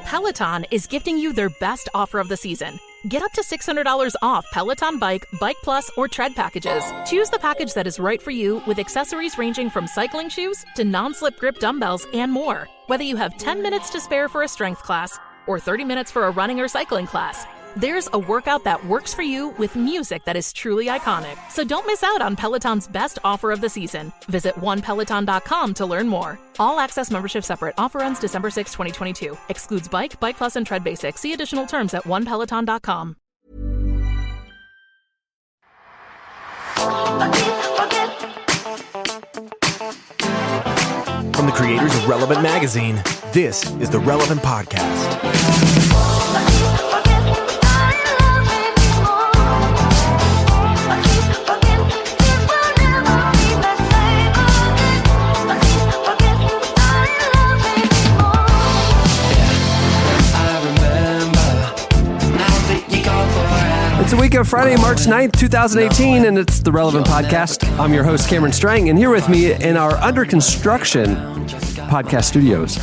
Peloton is gifting you their best offer of the season. Get up to $600 off Peloton Bike, Bike Plus, or Tread packages. Choose the package that is right for you with accessories ranging from cycling shoes to non-slip grip dumbbells and more. Whether you have 10 minutes to spare for a strength class or 30 minutes for a running or cycling class, there's a workout that works for you with music that is truly iconic. So don't miss out on Peloton's best offer of the season. Visit onepeloton.com to learn more. All access membership separate. Offer ends December 6, 2022. Excludes Bike, Bike Plus, and Tread Basic. See additional terms at onepeloton.com. From the creators of Relevant Magazine, this is the Relevant Podcast. It's a week of Friday, March 9th, 2018, and it's the Relevant Podcast. I'm your host, Cameron Strang, and here with me in our under construction podcast studios,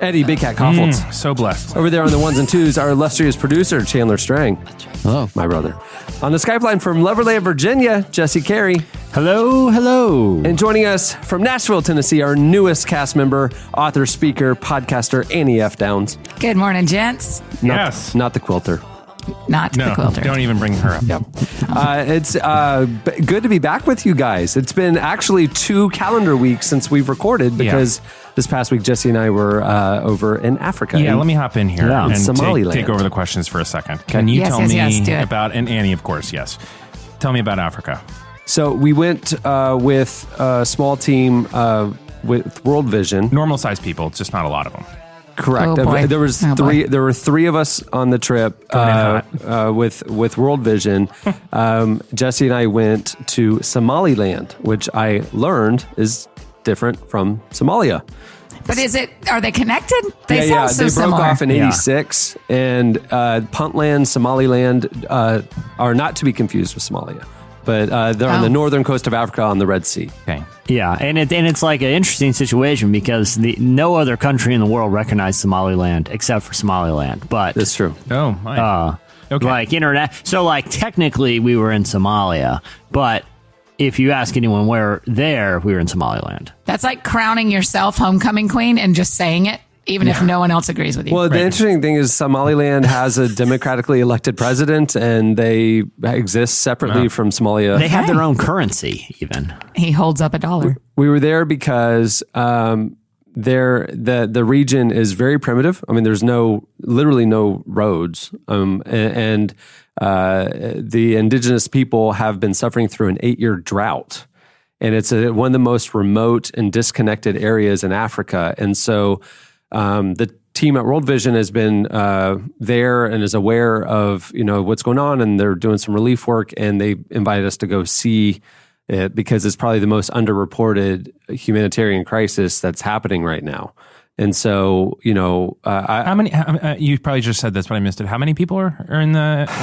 Eddie Big Cat Koffoltz. So blessed. Over there on the ones and twos, our illustrious producer, Chandler Strang. Hello. My brother. On the Skype line from Loverland, Virginia, Jesse Carey. Hello, hello. And joining us from Nashville, Tennessee, our newest cast member, author, speaker, podcaster, Annie F. Downs. Good morning, gents. Yes. Not the quilter. Not the quilter. Don't even bring her up. Yep. It's good to be back with you guys. It's been actually 2 calendar weeks since we've recorded because this past week, Jesse and I were over in Africa. Yeah, let me hop in here and Somaliland. take over the questions for a second. Can you tell me about, and Annie, of course, yes. Tell me about Africa. So we went with a small team with World Vision. Normal sized people, it's just not a lot of them. Correct. Oh, boy. There was Oh, three. boy. There were 3 of us on the trip with World Vision. Jesse and I went to Somaliland, which I learned is different from Somalia. But are they connected? They sound so they similar. broke off in '86, and Puntland, Somaliland are not to be confused with Somalia, but they're on the northern coast of Africa on the Red Sea. Okay. Yeah, and it's like an interesting situation because no other country in the world recognized Somaliland except for Somaliland. But That's true. Oh, my. Okay. like internet. So like technically we were in Somalia, but if you ask anyone where we were in Somaliland. That's like crowning yourself homecoming queen and just saying it, even if no one else agrees with you. Well, the interesting thing is Somaliland has a democratically elected president, and they exist separately from Somalia. They have their own currency, even. He holds up a dollar. We were there because the region is very primitive. I mean, there's literally no roads, and the indigenous people have been suffering through an 8-year drought, and it's one of the most remote and disconnected areas in Africa, and so. The team at World Vision has been there and is aware of what's going on, and they're doing some relief work, and they invited us to go see it because it's probably the most underreported humanitarian crisis that's happening right now. And so, how many? You probably just said this, but I missed it. How many people are in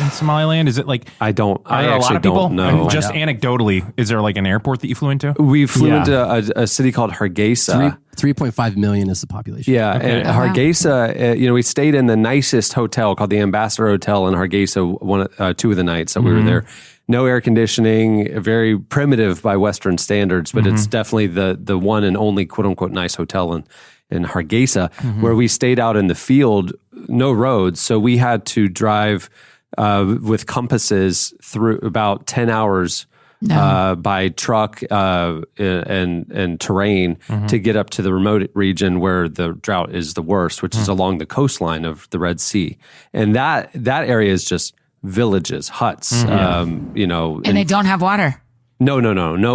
Somaliland? Is it like I actually actually don't know. And just anecdotally, is there like an airport that you flew into? We flew into a city called Hargeisa. 3.5 million is the population. Yeah, and Hargeisa, we stayed in the nicest hotel called the Ambassador Hotel in Hargeisa 2 of the nights that we were there. No air conditioning, very primitive by Western standards, but it's definitely the one and only quote unquote nice hotel in Hargeisa, where we stayed out in the field, no roads, so we had to drive with compasses through about 10 hours. By truck and terrain to get up to the remote region where the drought is the worst, which is along the coastline of the Red Sea. And that area is just villages, huts, and they don't have water. No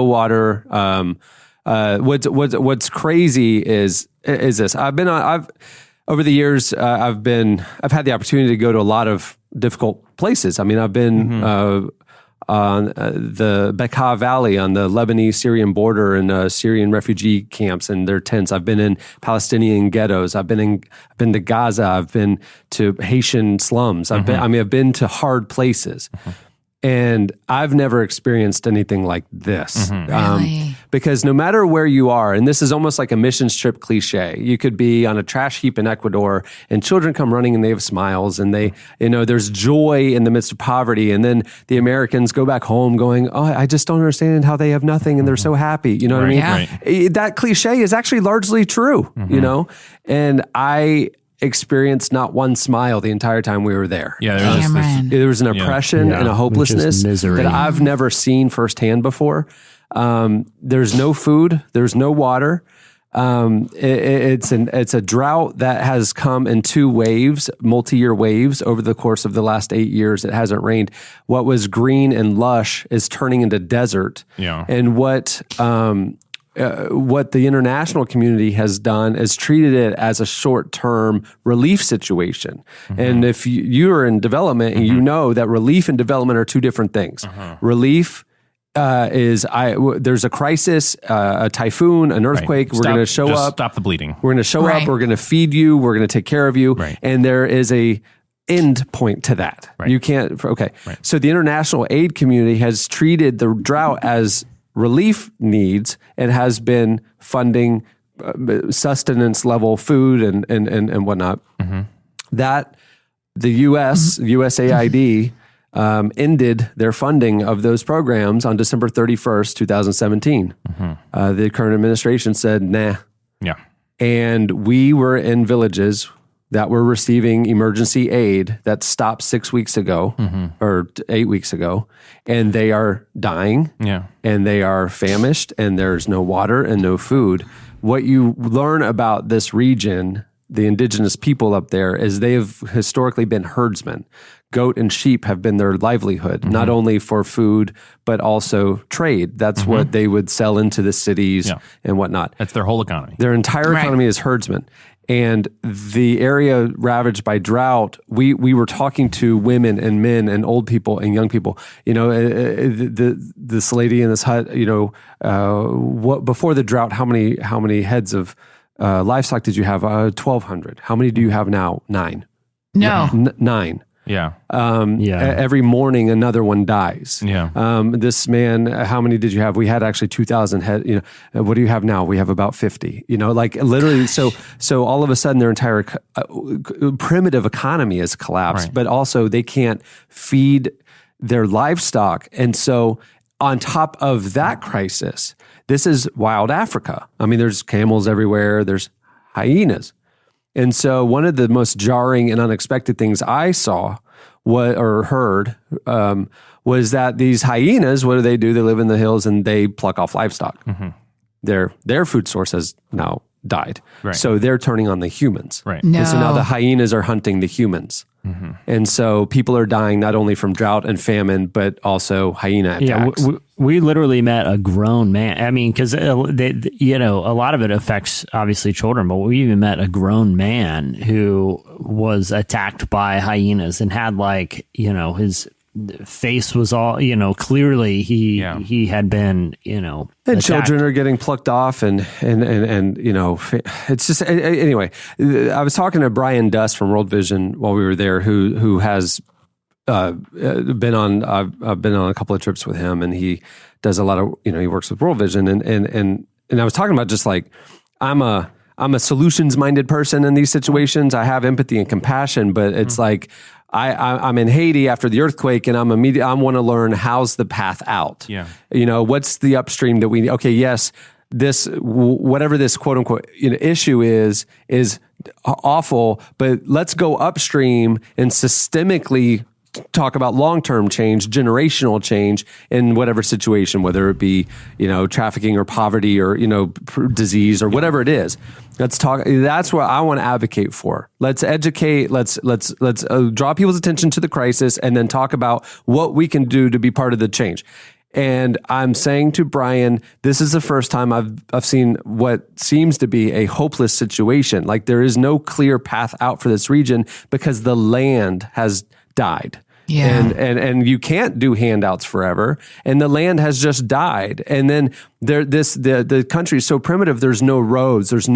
water. What's crazy is this. Over the years, I've had the opportunity to go to a lot of difficult places. I mean, I've been on the Bekaa Valley on the Lebanese-Syrian border and Syrian refugee camps and their tents. I've been in Palestinian ghettos. I've been to Gaza. I've been to Haitian slums. I've been to hard places. And I've never experienced anything like this. Really? Because no matter where you are, and this is almost like a missions trip cliche, you could be on a trash heap in Ecuador and children come running and they have smiles and they, there's joy in the midst of poverty. And then the Americans go back home going, oh, I just don't understand how they have nothing and they're so happy. You know what I mean? Yeah. That cliche is actually largely true, and I experienced not one smile the entire time we were there. Yeah, There was an oppression and a hopelessness that I've never seen firsthand before. There's no food. There's no water. It's a drought that has come in 2 waves, multi-year waves over the course of the last 8 years. It hasn't rained. What was green and lush is turning into desert. Yeah. And what the international community has done is treated it as a short-term relief situation. And if you are in development and you know that relief and development are 2 different things. Relief there's a crisis, a typhoon, an earthquake. We're going to show up. Stop the bleeding. We're going to show up. We're going to feed you. We're going to take care of you. Right. And there is a end point to that. Right. You can't. Okay. Right. So the international aid community has treated the drought as relief needs and has been funding sustenance level food and whatnot. That the USAID ended their funding of those programs on December 31st, 2017. The current administration said, nah. Yeah. And we were in villages that were receiving emergency aid that stopped 6 weeks ago or 8 weeks ago, and they are dying and they are famished and there's no water and no food. What you learn about this region, the indigenous people up there, is they have historically been herdsmen. Goat and sheep have been their livelihood, not only for food, but also trade. That's what they would sell into the cities and whatnot. That's their whole economy. Their entire economy is herdsmen. And the area ravaged by drought, we were talking to women and men and old people and young people. This lady in this hut, what before the drought, how many heads of livestock did you have? 1,200. How many do you have now? 9. No. 9. Yeah. Every morning, another one dies. Yeah. This man, how many did you have? We had actually 2,000 head. What do you have now? We have about 50. Like literally. So all of a sudden, their entire primitive economy has collapsed. But also, they can't feed their livestock, and so on top of that crisis, this is wild Africa. I mean, there's camels everywhere. There's hyenas. And so one of the most jarring and unexpected things I saw or heard was that these hyenas, what do? They live in the hills and they pluck off livestock. Their food source has now died. Right. So they're turning on the humans. Right. No. And so now the hyenas are hunting the humans. And so people are dying not only from drought and famine, but also hyena attacks. Yeah, we literally met a grown man. I mean, because a lot of it affects obviously children, but we even met a grown man who was attacked by hyenas and had his face was all, clearly he had been, and attacked. children are getting plucked off and it's just, anyway, I was talking to Brian Duss from World Vision while we were there, who has I've been on a couple of trips with him, and he does a lot of, he works with World Vision and I was talking about just like, I'm a solutions-minded person in these situations. I have empathy and compassion, but it's like, I'm in Haiti after the earthquake, and I want to learn how's the path out. Yeah. What's the upstream that we need? Okay, yes, this whatever this quote unquote issue is awful, but let's go upstream and systemically talk about long-term change, generational change in whatever situation, whether it be, trafficking or poverty or, disease or whatever it is. Let's talk. That's what I want to advocate for. Let's educate. Let's draw people's attention to the crisis and then talk about what we can do to be part of the change. And I'm saying to Brian, this is the first time I've seen what seems to be a hopeless situation. Like there is no clear path out for this region because the land has died. Yeah. And you can't do handouts forever. And the land has just died. And then the country is so primitive. There's no roads. There's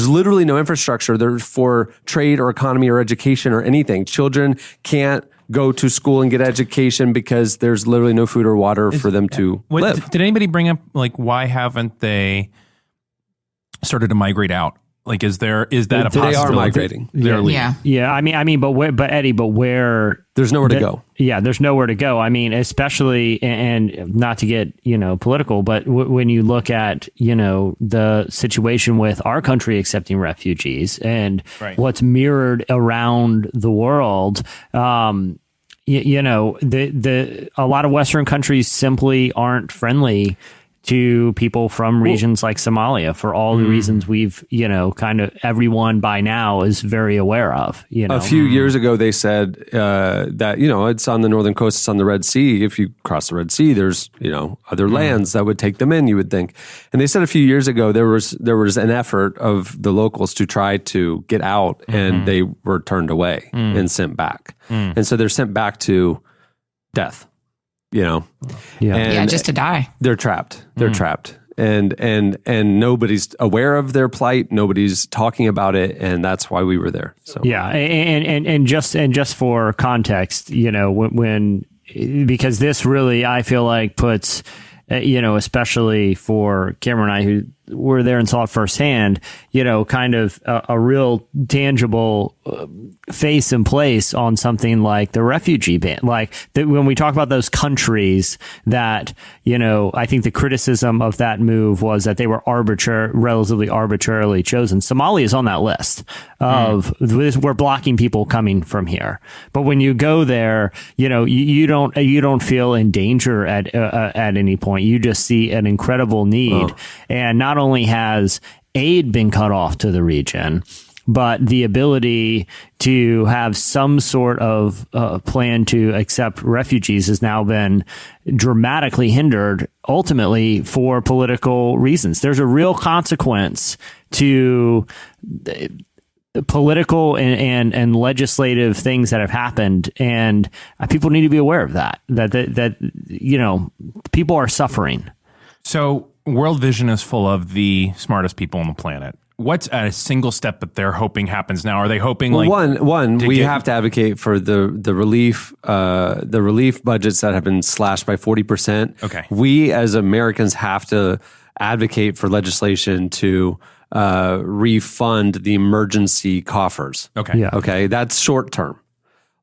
literally no infrastructure there for trade or economy or education or anything. Children can't go to school and get education because there's literally no food or water for them to live. Did anybody bring up like why haven't they started to migrate out? Like, is that a possibility? They are migrating. Yeah. I mean, but Eddie, where there's nowhere to go. Yeah, there's nowhere to go. I mean, especially, and not to get, political, but when you look at, the situation with our country accepting refugees and what's mirrored around the world, a lot of Western countries simply aren't friendly to people from regions like Somalia for all the reasons we've, kind of everyone by now is very aware of. A few years ago, they said that, it's on the northern coast, it's on the Red Sea. If you cross the Red Sea, there's, other lands that would take them in, you would think. And they said a few years ago, there was an effort of the locals to try to get out and they were turned away and sent back. And so they're sent back to death. Just to die. They're trapped. They're trapped. And nobody's aware of their plight. Nobody's talking about it. And that's why we were there. So yeah. And just for context, because this really, I feel like puts, especially for Cameron and I, who were there and saw it firsthand, kind of a real tangible face and place on something like the refugee ban. Like when we talk about those countries that, I think the criticism of that move was that they were relatively arbitrarily chosen. Somalia is on that list of we're blocking people coming from here. But when you go there, you don't feel in danger at any point. You just see an incredible need. And not only has aid been cut off to the region, but the ability to have some sort of plan to accept refugees has now been dramatically hindered, ultimately for political reasons. There's a real consequence to the political and legislative things that have happened, and people need to be aware of that people are suffering. So World Vision is full of the smartest people on the planet. What's a single step that they're hoping happens now? Are they hoping we have to advocate for the relief budgets that have been slashed by 40%. Okay. We as Americans have to advocate for legislation to refund the emergency coffers. Okay. Yeah. Okay. That's short term.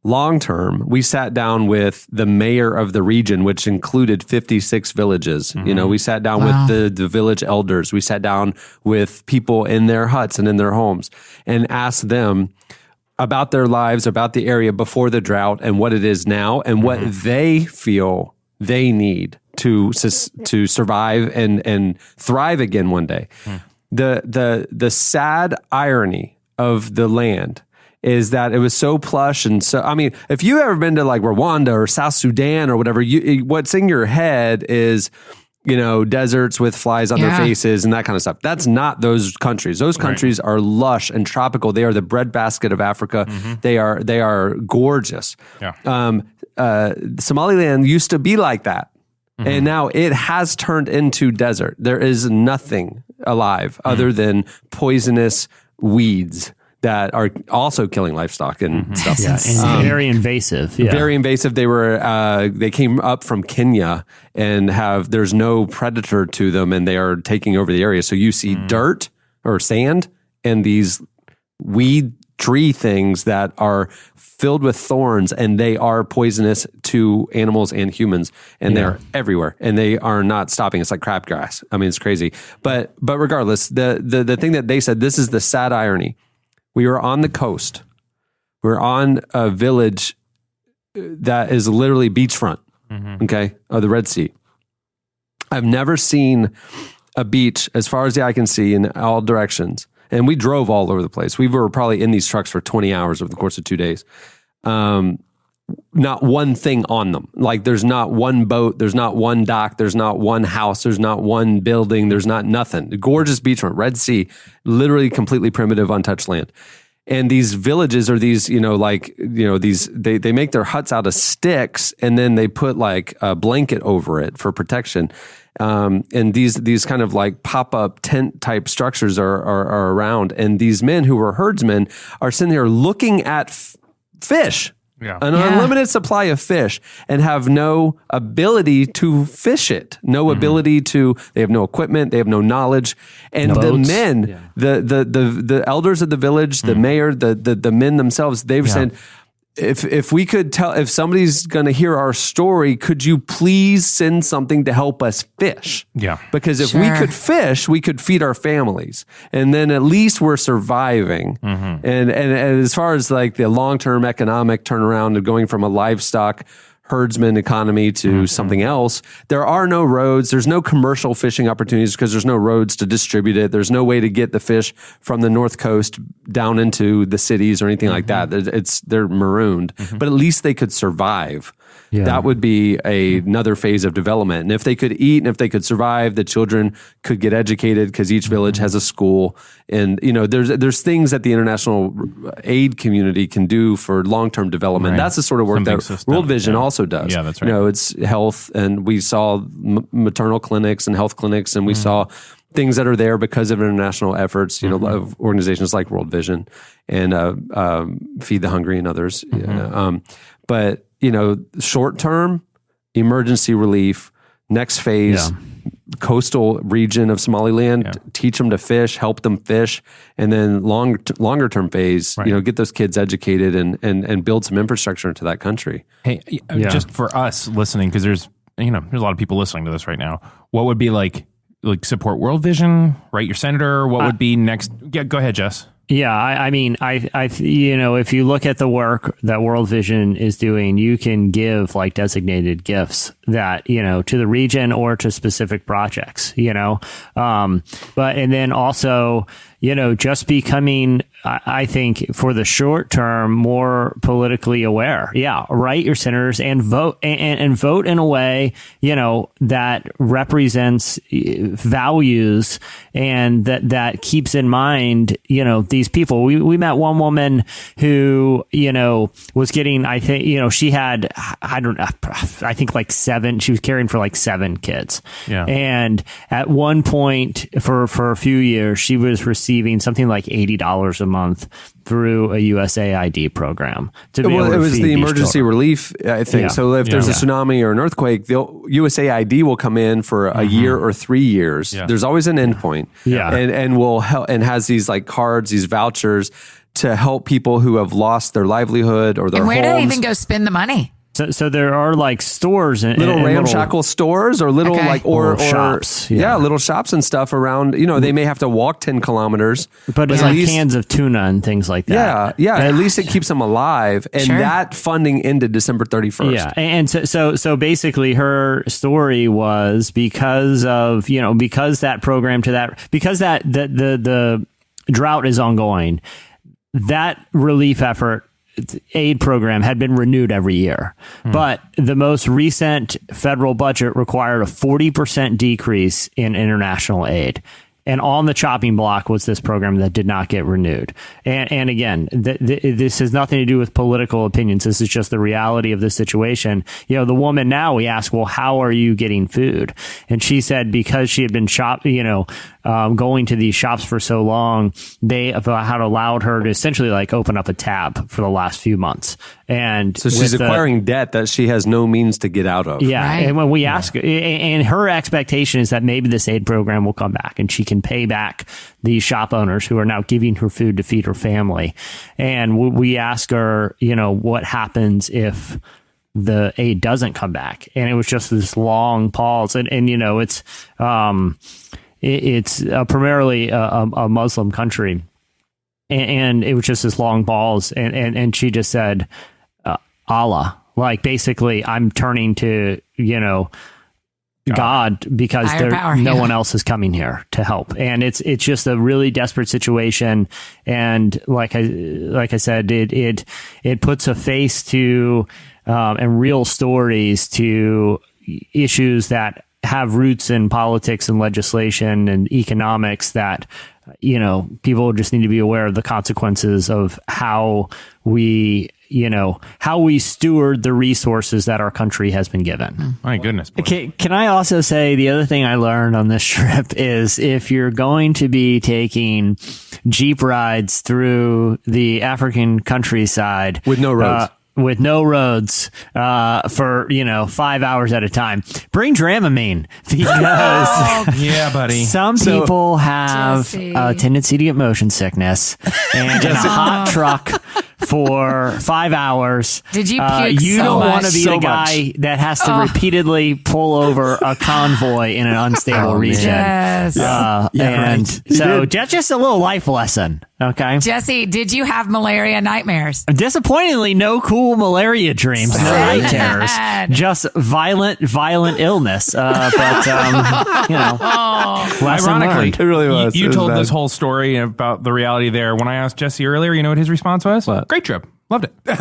Long term, we sat down with the mayor of the region, which included 56 villages. We sat down with the village elders. We sat down with people in their huts and in their homes and asked them about their lives, about the area before the drought and what it is now and what they feel they need to survive and thrive again one day. The sad irony of the land is that it was so plush and so, I mean, if you've ever been to like Rwanda or South Sudan or whatever, what's in your head is, deserts with flies on their faces and that kind of stuff. That's not those countries. Those countries are lush and tropical. They are the breadbasket of Africa. They are gorgeous. Yeah. Somaliland used to be like that. And now it has turned into desert. There is nothing alive other than poisonous weeds that are also killing livestock and stuff. Yeah, and very invasive. Yeah. Very invasive. They came up from Kenya and there's no predator to them and they are taking over the area. So you see dirt or sand and these weed tree things that are filled with thorns and they are poisonous to animals and humans and they're everywhere and they are not stopping. It's like crabgrass. I mean, it's crazy. But regardless, the thing that they said, this is the sad irony. We were on the coast. We're on a village that is literally beachfront, of the Red Sea. I've never seen a beach as far as the eye can see in all directions. And we drove all over the place. We were probably in these trucks for 20 hours over the course of 2 days. Not one thing on them. Like there's not one boat, there's not one dock, there's not one house, there's not one building, there's not nothing. Gorgeous beachfront, Red Sea, literally completely primitive, untouched land. And these villages are these, they make their huts out of sticks and then they put like a blanket over it for protection. And these kind of like pop-up tent type structures are around. And these men who were herdsmen are sitting there looking at fish an unlimited supply of fish and have no ability to fish it, no ability to, they have no equipment, they have no knowledge. And the men, the elders of the village, the mayor, the men themselves, they've said, if we could tell, if somebody's going to hear our story, could you please send something to help us fish? Yeah. Because if we could fish, we could feed our families, and then at least we're surviving. And as far as like the long-term economic turnaround of going from a livestock herdsman economy to something else, there are no roads. There's no commercial fishing opportunities because there's no roads to distribute it. There's no way to get the fish from the North Coast down into the cities or anything like that. They're marooned, but at least they could survive. Yeah. That would be another phase of development. And if they could eat and if they could survive, the children could get educated because each village has a school. And, you know, there's things that the international aid community can do for long-term development. Right. That's the sort of work that World Vision also does. Yeah, that's right. You know, it's health, and we saw maternal clinics and health clinics, and we saw things that are there because of international efforts, you know, of organizations like World Vision and Feed the Hungry and others. But, you know, short term, emergency relief, next phase, coastal region of Somaliland, teach them to fish, help them fish, and then longer term phase, you know, get those kids educated and build some infrastructure into that country. Hey, just for us listening, because there's a lot of people listening to this right now. What would be like support World Vision, write your senator? What would be next? Yeah, go ahead, Jess. Yeah, I mean, you know, if you look at the work that World Vision is doing, you can give like designated gifts that, you know, to the region or to specific projects, you know, and then also, you know, just becoming, I think, for the short term, more politically aware. Yeah, write your senators and vote and vote in a way, you know, that represents values and that keeps in mind, you know, these people. We met one woman who, you know, was getting, I think, you know, she had, I think like she was caring for like 7 kids. Yeah. And at one point for a few years, she was receiving something like $80 a month through a USAID program. It was the emergency relief, I think. Yeah. So if there's a tsunami or an earthquake, USAID will come in for a year or 3 years. Yeah. There's always an endpoint. Yeah. And will help, and has these like cards, these vouchers to help people who have lost their livelihood or their homes. And where do they even go spend the money? So there are like stores and little ramshackle stores or little or shops. Little shops and stuff around, you know, they may have to walk 10 kilometers. But it's like cans of tuna and things like that. Yeah. At least it keeps them alive. And that funding ended December 31st. Yeah. And so basically her story was because of, you know, because that program because that the drought is ongoing, that relief effort aid program had been renewed every year. But the most recent federal budget required a 40% decrease in international aid. And on the chopping block was this program that did not get renewed. And again, this has nothing to do with political opinions. This is just the reality of the situation. You know, the woman now, we ask, well, how are you getting food? And she said because she had been going to these shops for so long, they had allowed her to essentially like open up a tab for the last few months. And so she's acquiring debt that she has no means to get out of. Yeah. Right. And when we ask, and her expectation is that maybe this aid program will come back and she can pay back these shop owners who are now giving her food to feed her family. And we ask her, you know, what happens if the aid doesn't come back? And it was just this long pause. And you know, it's primarily a Muslim country. And it was just this long pause. And she just said, Allah, like basically I'm turning to, you know, God because no one else is coming here to help. And it's just a really desperate situation. And like I said, it puts a face to, and real stories to issues that have roots in politics and legislation and economics that, you know, people just need to be aware of the consequences of how we steward the resources that our country has been given. My goodness. Can I also say the other thing I learned on this trip is if you're going to be taking Jeep rides through the African countryside with no roads. with no roads for 5 hours at a time. Bring Dramamine because Yeah, buddy. some people have Jesse. a tendency to get motion sickness, and in a hot truck for 5 hours. Did you puke You so don't much? want to be So the guy that has to repeatedly pull over a convoy in an unstable region. Yes. And so that's just a little life lesson. Okay. Jesse, did you have malaria nightmares? Disappointingly, no cool malaria dreams, no night terrors, Sad. just violent illness. Lesson Ironically, learned. It really was. You It was told bad. this whole story about the reality there. When I asked Jesse earlier, you know what his response was? What? Great trip. Loved it. Great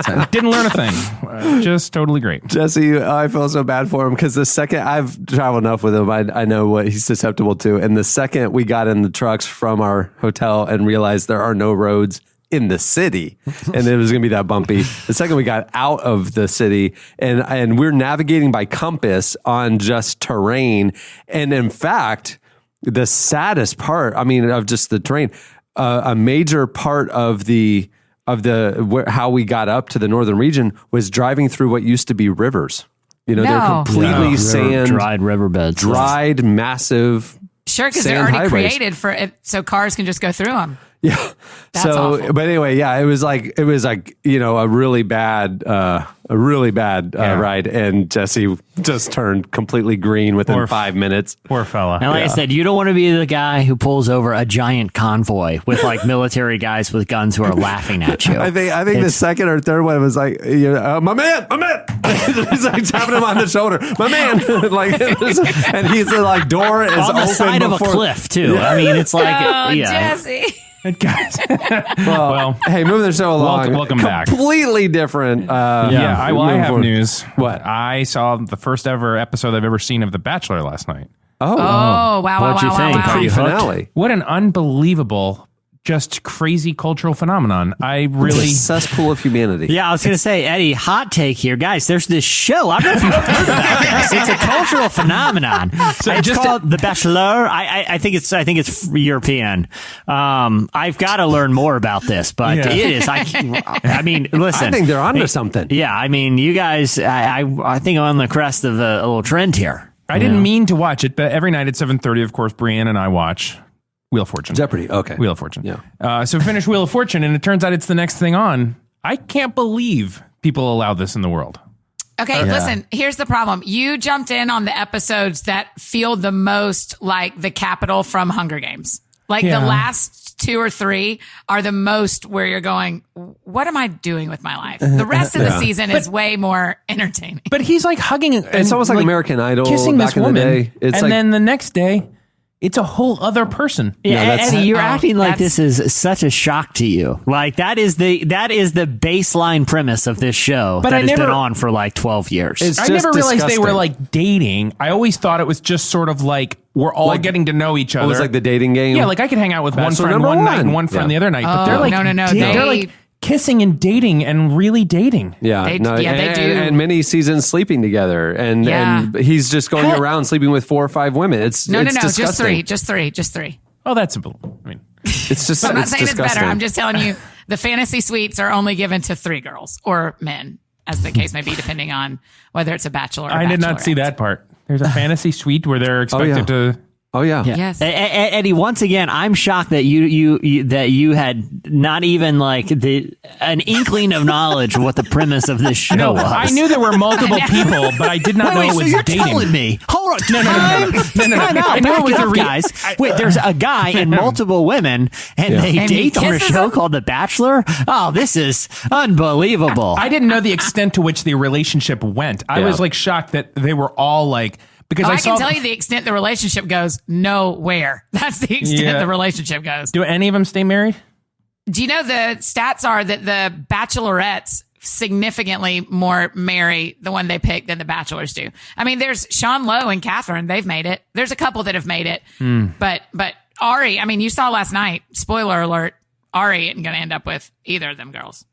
time. Didn't learn a thing. Just totally great. Jesse, I feel so bad for him because the second I've traveled enough with him, I know what he's susceptible to. And the second we got in the trucks from our hotel and realized there are no roads in the city and it was going to be that bumpy. The second we got out of the city and we're navigating by compass on just terrain. And in fact, the saddest part, of just the terrain, a major part of how we got up to the northern region was driving through what used to be rivers. They're No. completely sand, dried riverbeds. dried, massive. Sure, because they're Sand already highways. created for it, so cars can just go through them. Yeah. That's awful. But anyway, yeah, it was like a really bad ride, and Jesse just turned completely green within Poor 5 minutes. Poor fella. And like I said, you don't want to be the guy who pulls over a giant convoy with like military guys with guns who are laughing at you. I think the second or third one was like, my man. He's like tapping him on the shoulder, my man. And he's like, door is on the open side of a before- cliff too. I mean, it's like Oh, yeah. Jesse. Guys. Well, hey, moving the show along. Welcome back. Completely different. I moving have forward. news. What? I saw the first ever episode I've ever seen of The Bachelor last night. Oh, wow, wow, What'd you wow, think? wow, wow. Are you hooked? Finale. What an unbelievable, just crazy cultural phenomenon. I It's really... a cesspool of humanity. Yeah, I was going to say, Eddie, hot take here. Guys, there's this show. I don't know if you've heard about this. It's a cultural phenomenon. It's called The Bachelor. I think it's European. I've got to learn more about this, but Yeah. it is. I mean, listen. I think they're onto something. Yeah, I mean, you guys, I think I'm on the crest of a little trend here. I didn't mean to watch it, but every night at 7:30, of course, Brienne and I watch Wheel of Fortune. Jeopardy. Okay. Wheel of Fortune. Yeah. So we finished Wheel of Fortune, and it turns out it's the next thing on. I can't believe people allow this in the world. Okay, listen, here's the problem. You jumped in on the episodes that feel the most like the Capitol from Hunger Games. Like Yeah. the last 2 or 3 are the most where you're going, what am I doing with my life? The rest of the season is way more entertaining. But he's like hugging. It's almost like American Idol kissing back this in the woman, day. It's and like- then the next day, it's a whole other person. Yeah, that's- Eddie, you're oh, acting like that's- this is such a shock to you. Like that is the baseline premise of this show But that I has been never- on for like 12 years. It's I just never realized they were disgusting. like dating. I always thought it was just sort of like we're all Like- getting to know each It other. was like the dating game. yeah, like I could hang out with one Bachelor friend number one night one. and one friend Yeah. the other night, but they're Oh, like no, they're they- like kissing and dating and really dating. Yeah, They- no, yeah, they and, do. and many seasons sleeping together, and Yeah. and he's just going around sleeping with 4 or 5 women. It's No, it's just disgusting. 3, just 3. Oh, that's I mean, It's just I'm not it's saying disgusting. it's better. I'm just telling you the fantasy suites are only given to 3 girls or men, as the case may be, depending on whether it's a bachelor or I did not see bachelorette. that part. There's a fantasy suite where they're expected to. Oh yeah. Yes. Eddie, once again, I'm shocked that you had not even like an inkling of knowledge of what the premise of this show No, was. I knew there were multiple people, but I did not know Wait, it so was you're dating. telling me? Hold on, No. Time out. I knew it Back was it a up, re- guys. Wait, there's a guy and multiple women, and they And he date on a kisses show them? called The Bachelor. Oh, this is unbelievable. I didn't know the extent to which the relationship went. I was like shocked that they were all like because Oh, I I saw. can tell you the extent the relationship goes nowhere. That's the extent Yeah. the relationship goes. Do any of them stay married? Do you know the stats are that the bachelorettes significantly more marry the one they pick than the bachelors do? I mean, there's Sean Lowe and Catherine. They've made it. There's a couple that have made it. But Ari, I mean, you saw last night, spoiler alert, Ari isn't going to end up with either of them girls.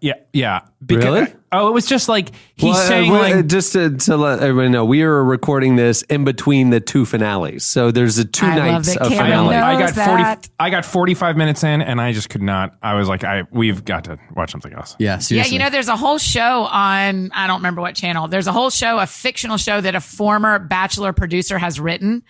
Yeah. Because, Really? Oh, it was just like he's saying like just to let everybody know, we are recording this in between the two finales. So there's a two nights of finale. I got 45 minutes in and I just could not. I was like, we've got to watch something else. Yeah, seriously. Yeah, there's a whole show on, I don't remember what channel. There's a whole show, a fictional show that a former Bachelor producer has written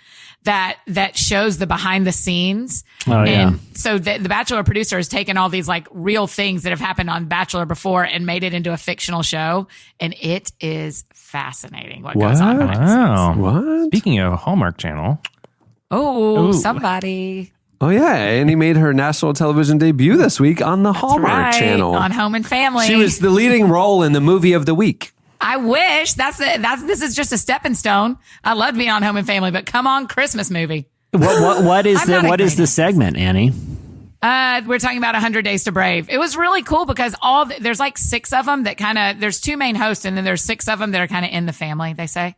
that shows the behind the scenes. Oh, yeah. And so the Bachelor producer has taken all these like real things that have happened on Bachelor before and made it into a fictional show. And it is fascinating what goes on behind the scenes. What? Speaking of Hallmark Channel. Oh, somebody. Oh, yeah. Annie made her national television debut this week on the Hallmark Channel. On Home and Family. She was the leading role in the movie of the week. I wish this is just a stepping stone. I loved being on Home and Family, but come on, Christmas movie. What is the segment, Annie? We're talking about 100 Days to Brave. It was really cool because there's like 6 of them that there's 2 main hosts and then there's 6 of them that are kind of in the family, they say.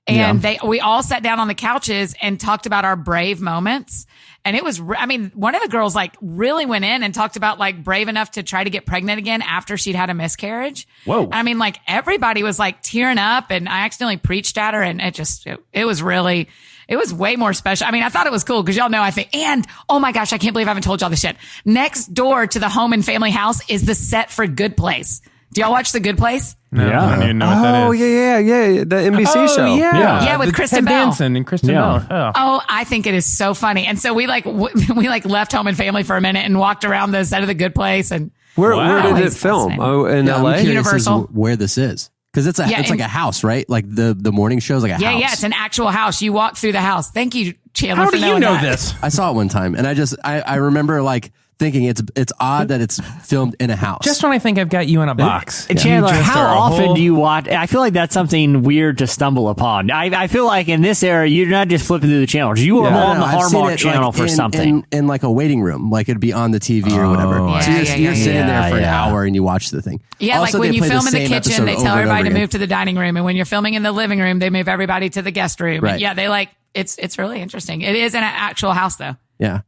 And we all sat down on the couches and talked about our brave moments. And it was, one of the girls like really went in and talked about like brave enough to try to get pregnant again after she'd had a miscarriage. Whoa. Like everybody was like tearing up and I accidentally preached at her and it was really, it was way more special. I thought it was cool because y'all know and oh my gosh, I can't believe I haven't told y'all this yet. Next door to the Home and Family house is the set for Good Place. Do y'all watch The Good Place? No, I don't even know what that is. Yeah. The NBC show. Yeah, with Kristen Bell. Benson and Kristen Bell. Oh, I think it is so funny. And so we left Home and Family for a minute and walked around the set of The Good Place. And where did it film? Oh, in LA? Universal. Where this is. Because it's like a house, right? Like the morning show's like a house. Yeah, it's an actual house. You walk through the house. Thank you, Chandler. How for do you knowing know that. this? I saw it one time, and I remember like thinking it's odd that it's filmed in a house. Just when I think I've got you in a box. Chandler, You just how are a often whole- do you watch? I feel like that's something weird to stumble upon. I feel like in this era, you're not just flipping through the channels. You are on the I've seen Hallmark it, channel like, for something. in like a waiting room, like it'd be on the TV or whatever. Oh, So you're sitting there for an yeah. hour and you watch the thing. Yeah, Also, like when they you play film in the same kitchen, episode they over tell and everybody over to again. move to the dining room. And when you're filming in the living room, they move everybody to the guest room. Right. And yeah, it's really interesting. It is in an actual house though. Yeah.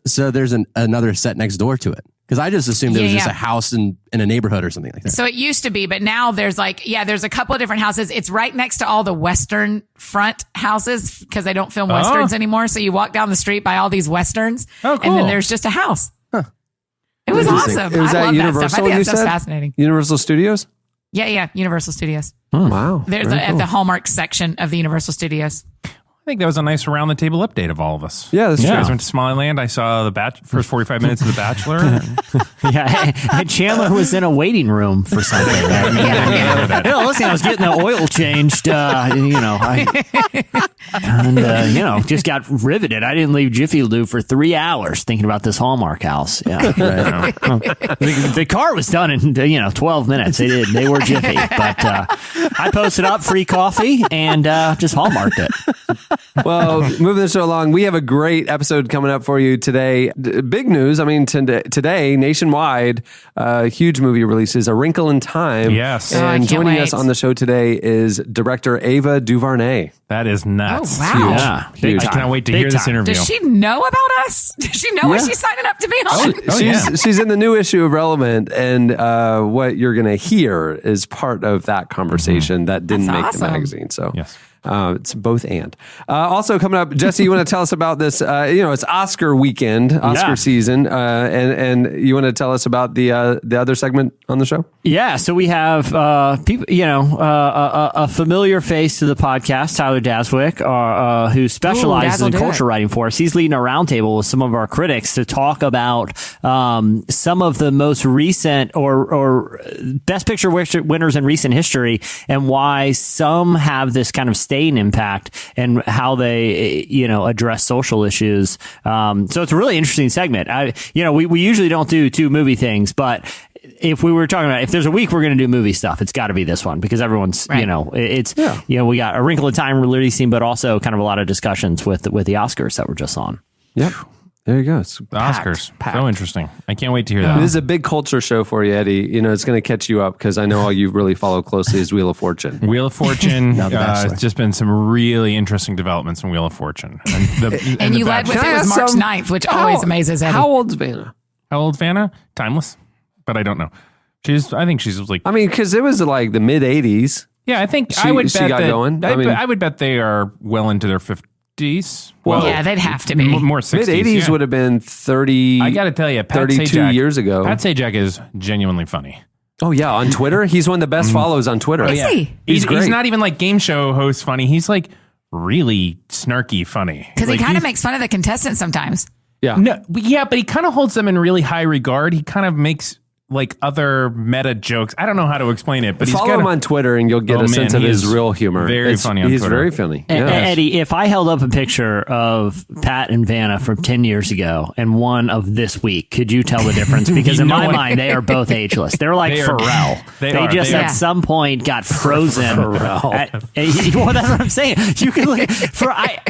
So there's another set next door to it. Because I just assumed it was just a house in a neighborhood or something like that. So it used to be, but now there's there's a couple of different houses. It's right next to all the Western front houses because they don't film Westerns anymore. So you walk down the street by all these Westerns. Oh, cool. And then there's just a house. Huh. It was Interesting. awesome. It was I at love that Universal, stuff. I think you that stuff's said? fascinating. Universal Studios? Yeah. Universal Studios. Wow. There's Very at cool. the Hallmark section of the Universal Studios. I think that was a nice around the table update of all of us. Yeah, that's You true. guys went to Somaliland. I saw the first 45 minutes of The Bachelor. Yeah, and Chandler was in a waiting room for something. Listen, I was getting the oil changed. Just got riveted. I didn't leave Jiffy Lube for 3 hours thinking about this Hallmark house. Yeah, the car was done in 12 minutes. They were Jiffy, but I posted up free coffee and just Hallmarked it. Well, moving the show along, we have a great episode coming up for you today. Big news. Today, nationwide, huge movie releases, A Wrinkle in Time. Yes. Oh, I And can't joining wait. us on the show today is director Ava DuVernay. That is nuts. Oh, wow. Yeah, I cannot wait to Big hear this time. interview. Does she know about us? Does she know what she's signing up to be on? She's in the new issue of Relevant, and what you're going to hear is part of that conversation that didn't That's make awesome. the magazine. So Yes. it's both and. Also coming up, Jesse, you want to tell us about this? It's Oscar weekend, Oscar season, and you want to tell us about the other segment on the show? Yeah, so we have people, a familiar face to the podcast, Tyler Daswick, who specializes in culture writing for us. He's leading a roundtable with some of our critics to talk about some of the most recent or Best Picture winners in recent history and why some have this kind of staying impact and how they address social issues. So it's a really interesting segment. We usually don't do 2 movie things, but if we were talking about if there's a week we're going to do movie stuff, it's got to be this one because everyone's we got A Wrinkle in Time releasing, but also kind of a lot of discussions with the Oscars that were just on. Yep. There you go. It's The Oscars. So interesting. I can't wait to hear that. This is a big culture show for you, Eddie. It's going to catch you up because I know all you really follow closely is Wheel of Fortune. Wheel of Fortune. Now The Bachelor. It's just been some really interesting developments in Wheel of Fortune. And you led with it was March 9th, which always amazes Eddie. How old's Vanna? How old, Vanna? Timeless, but I don't know. I think she's like. I mean, because it was like the mid 80s. Yeah, I think She I would bet got that. going. I would bet they are well into their 50s. Well, yeah, they'd have to be. More 60s. Mid 80s yeah. would have been 30. I got to tell you, Pat 32 Sajak, years ago. Pat Sajak is genuinely funny. Oh, yeah. On Twitter. He's one of the best follows on Twitter. Is he? He's great. He's not even like game show host funny. He's like really snarky funny. Because Like, he kind of he's- makes fun of the contestants sometimes. Yeah. No, but he kind of holds them in really high regard. He kind of makes like other meta jokes. I don't know how to explain it, but Follow him on Twitter and you'll get a sense of he his is real humor. Very funny on He's Twitter. very funny. Yeah. Eddie, if I held up a picture of Pat and Vanna from 10 years ago and one of this week, could you tell the difference? Because in my mind, they are both ageless. They're like They are- Pharrell. they They are. just They at are. some point got frozen. Well, that's what I'm saying. You can look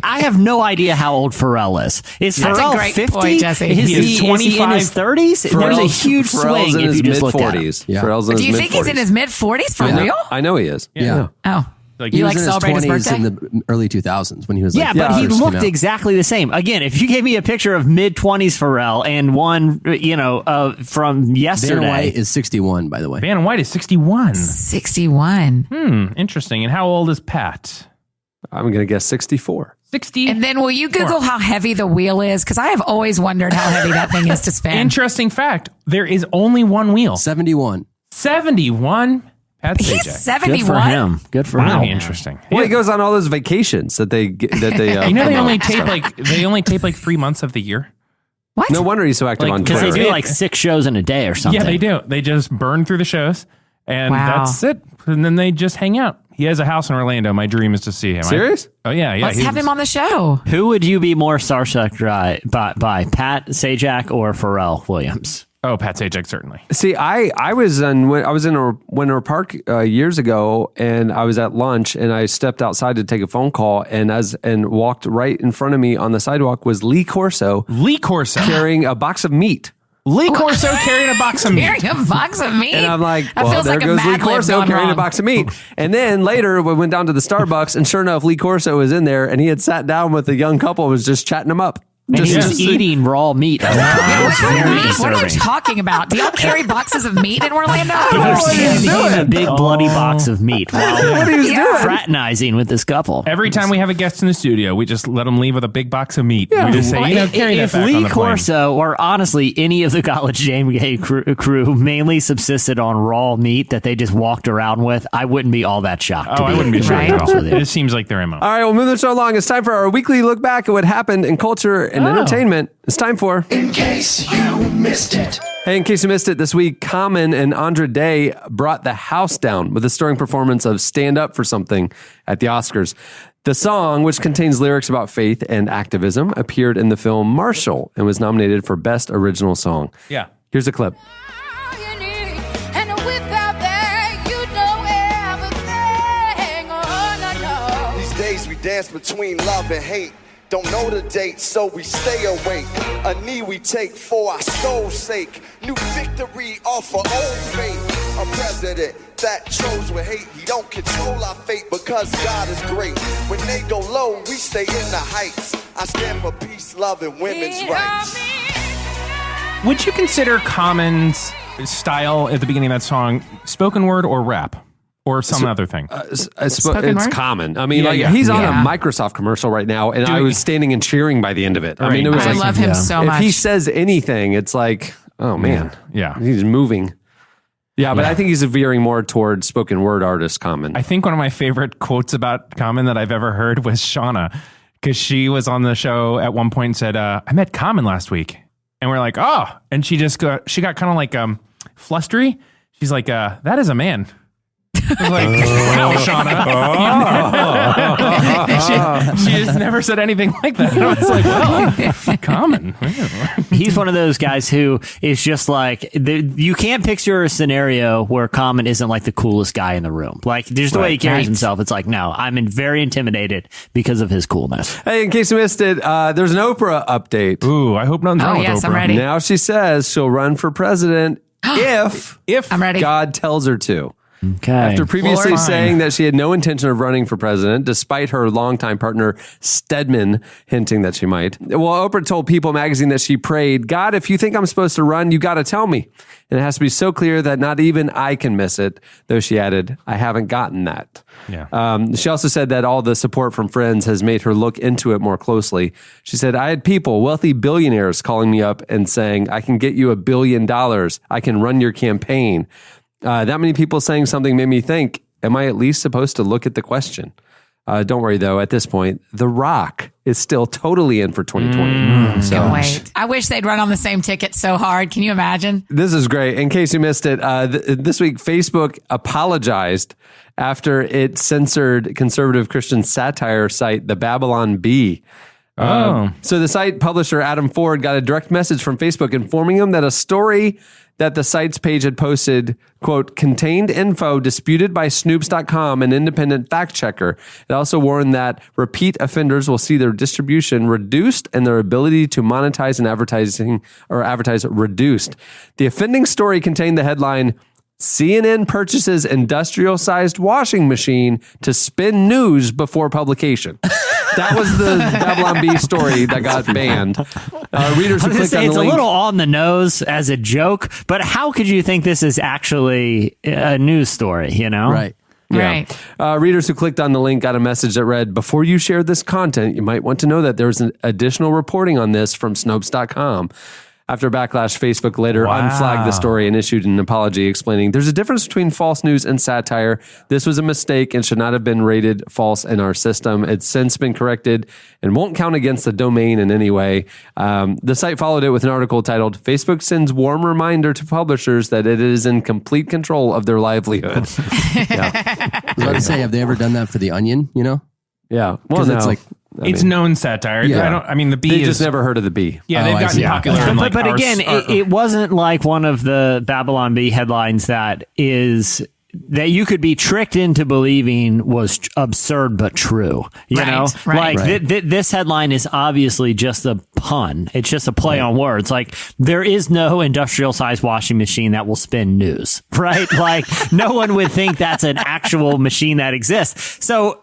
I have no idea how old Pharrell is. Is That's a Pharrell great 50? point, Jesse. Is He is he in his 30s? There's a Pharrell's- huge Pharrell's swing in if his you just look at him. mid-40s. Yeah. Pharrell's in Do his you think he's in mid-40s. his mid-40s for Yeah. real? I know he is. Yeah. Oh. Like, You He like was in his celebrate his 20s birthday? in the early 2000s when he was Yeah, like, but he first came looked out. exactly the same. Again, if you gave me a picture of mid-20s Pharrell and one, from Vanna yesterday. White is 61, by the way. Van White is 61. 61. Interesting. And how old is Pat? I'm going to guess 64. 60. And then will you Google how heavy the wheel is? Because I have always wondered how heavy that thing is to spin. Interesting fact. There is only one wheel. 71. 71. Pat He's Sajak. Good 71. for him. Good for Wow, him. interesting. Well, he goes on all those vacations that they get, that they. You know they promote. only tape like 3 months of the year. What? No wonder he's so active Like, on Because Twitter. they do like 6 shows in a day or something. Yeah, they do. They just burn through the shows, and Wow. that's it. And then they just hang out. He has a house in Orlando. My dream is to see him. Serious? Oh yeah, yeah. Let's have him on the show. Who would you be more starstruck by Pat Sajak or Pharrell Williams? Oh, Pat Sajak certainly. See, I was in Winter Park years ago, and I was at lunch, and I stepped outside to take a phone call, and walked right in front of me on the sidewalk was Lee Corso Lee Corso. carrying a box of meat. Lee Corso carrying a box of meat. Carrying a box of meat. And I'm like, that well, feels there like a goes Lee Mad Lib Corso gone carrying a wrong. box of meat. And then later we went down to the Starbucks, and sure enough, Lee Corso was in there, and he had sat down with a young couple and was just chatting them up. And he was Just- eating raw meat. It was very Meat? What are you disturbing. talking about? Do y'all carry boxes of meat in Orlando? He was eating a big bloody box of meat while What he was doing? fraternizing with this couple. Every time we have a guest in the studio, we just let them leave with a big box of meat. We just say, Well, carry if that back Lee on the plane. Corso or honestly any of the College Game crew mainly subsisted on raw meat that they just walked around with, I wouldn't be all that shocked. Oh, I wouldn't be sure Right. at all. with It you. just seems like their MO. All right, well, moving so along, it's time for our weekly look back at what happened in culture and entertainment. It's time for In case you missed it. Hey, in case you missed it, this week, Common and Andra Day brought the house down with a stirring performance of Stand Up for Something at the Oscars. The song, which contains lyrics about faith and activism, appeared in the film Marshall and was nominated for Best Original Song. Yeah. Here's a clip. These days we dance between love and hate. Don't know the date, so we stay awake. A knee we take for our soul's sake. New victory off of old faith. A president that chose with hate. He don't control our fate because God is great. When they go low, we stay in the heights. I stand for peace, love, and women's rights. Would you consider Common's style at the beginning of that song spoken word or rap? Or some other thing? It's Spoken word? Common. I mean, Yeah, like yeah. he's on Yeah. a Microsoft commercial right now, and I Doing- was standing and cheering by the end of it. I mean, it was I like, love him so if much. he says anything, it's like, oh man, Yeah. he's moving. Yeah, but I think he's veering more towards spoken word artist Common. I think one of my favorite quotes about Common that I've ever heard was Shauna, because she was on the show at one point and said, I met Common last week. And we're like, oh, and she got kind of like flustery. She's like, that is a man. I was like, wow, Shauna. she just never said anything like that. And I was like, well, Common. He's one of those guys who is just like, you can't picture a scenario where Common isn't like the coolest guy in the room. Like, just the way he carries himself, it's like, no, I'm very intimidated because of his coolness. Hey, in case you missed it, there's an Oprah update. Ooh, I hope nothing's wrong yes, with Oprah. I'm ready. Now she says she'll run for president if I'm ready. God tells her to. Okay. After previously Lord. saying that she had no intention of running for president, despite her longtime partner Stedman hinting that she might. Well, Oprah told People magazine that she prayed, God, if you think I'm supposed to run, you got to tell me. And it has to be so clear that not even I can miss it. Though she added, I haven't gotten that. Yeah. She also said that all the support from friends has made her look into it more closely. She said, I had people, wealthy billionaires, calling me up and saying, I can get you $1 billion. I can run your campaign. That many people saying something made me think, am I at least supposed to look at the question? Don't worry, though. At this point, The Rock is still totally in for 2020. Can't wait. I wish they'd run on the same ticket so hard. Can you imagine? This is great. In case you missed it, this week, Facebook apologized after it censored conservative Christian satire site, The Babylon Bee. So the site publisher, Adam Ford, got a direct message from Facebook informing him that a story that the site's page had posted, quote, contained info disputed by Snoops.com, an independent fact checker. It also warned that repeat offenders will see their distribution reduced and their ability to monetize and advertise reduced. The offending story contained the headline, CNN purchases industrial-sized washing machine to spin news before publication. That was the Babylon Bee story that got banned. Readers who clicked on the it's link, a little on the nose as a joke, but how could you think this is actually a news story, you know? Right. Right. Readers who clicked on the link got a message that read, before you share this content, you might want to know that there's an additional reporting on this from Snopes.com. After backlash, Facebook later unflagged the story and issued an apology explaining there's a difference between false news and satire. This was a mistake and should not have been rated false in our system. It's since been corrected and won't count against the domain in any way. The site followed it with an article titled, Facebook sends warm reminder to publishers that it is in complete control of their livelihood. I was about to say, have they ever done that for The Onion, you know? Yeah. Well, Because no. it's like, It's known satire. Yeah. The Bee They is just never heard of the Bee. Yeah, Oh, they've I gotten see. popular. in, like, But our- again, it wasn't like one of the Babylon Bee headlines that you could be tricked into believing was absurd but true. You Right, know, right. like this headline is obviously just a pun. It's just a play on words. Like there is no industrial sized washing machine that will spin news, right? Like no one would think that's an actual machine that exists. So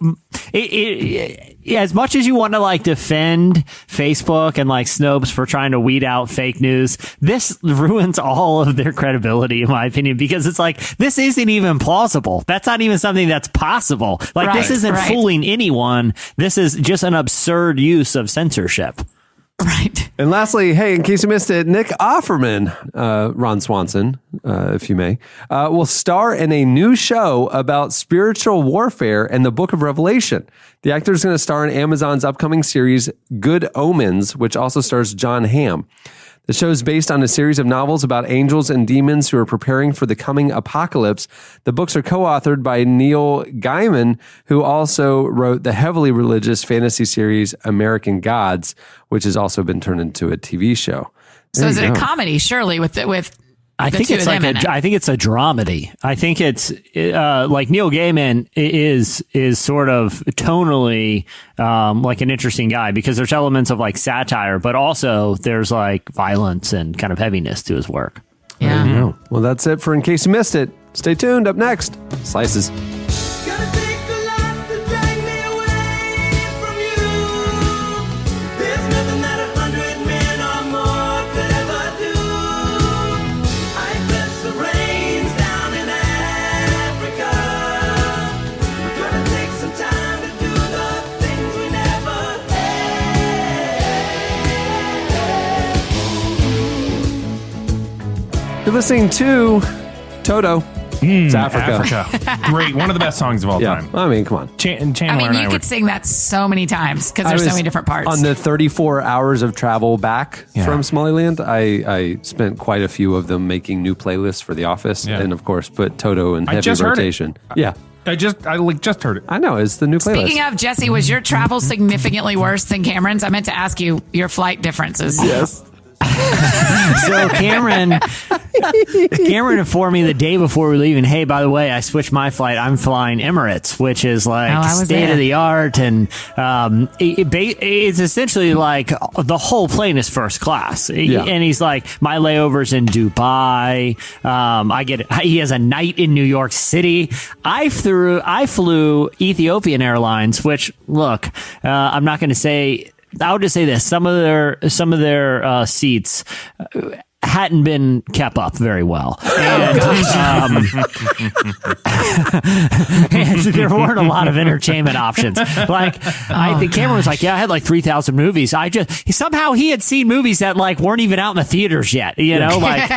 as much as you want to like defend Facebook and like Snopes for trying to weed out fake news, this ruins all of their credibility, in my opinion, because it's like, this isn't even plausible. That's not even something that's possible. Like this isn't fooling anyone. This is just an absurd use of censorship. Right. And lastly, hey, in case you missed it, Nick Offerman, Ron Swanson, if you may, will star in a new show about spiritual warfare and the Book of Revelation. The actor is going to star in Amazon's upcoming series, Good Omens, which also stars John Hamm. The show is based on a series of novels about angels and demons who are preparing for the coming apocalypse. The books are co-authored by Neil Gaiman, who also wrote the heavily religious fantasy series American Gods, which has also been turned into a TV show. So is it a comedy? Surely with I think it's like I think it's a dramedy. I think it's like Neil Gaiman is sort of tonally like an interesting guy because there's elements of like satire, but also there's like violence and kind of heaviness to his work. Yeah. Well, that's it for In Case You Missed It. Stay tuned. Up next, Slices. You're listening to Toto. It's Africa. Great. One of the best songs of all time. I mean, come on. I Chandler mean, and you I could sing that so many times because there's so many different parts. On the 34 hours of travel back from Somaliland, I spent quite a few of them making new playlists for The Office, and of course, put Toto in heavy rotation. Yeah. I just heard it. I know, it's the new playlist. Speaking of, Jesse, was your travel significantly worse than Cameron's? I meant to ask you your flight differences. Yes. So Cameron informed me the day before we were leaving, hey, by the way, I switched my flight. I'm flying Emirates, which is like state of the art. And it's essentially like the whole plane is first class. Yeah. And he's like, my layover's in Dubai. He has a night in New York City. I flew Ethiopian Airlines, which, look, I'm not going to say, I would just say this: some of their seats hadn't been kept up very well, and, and there weren't a lot of entertainment options. Like, I think Cameron was like, "Yeah, I had like 3,000 movies. Somehow he had seen movies that like weren't even out in the theaters yet. You know, like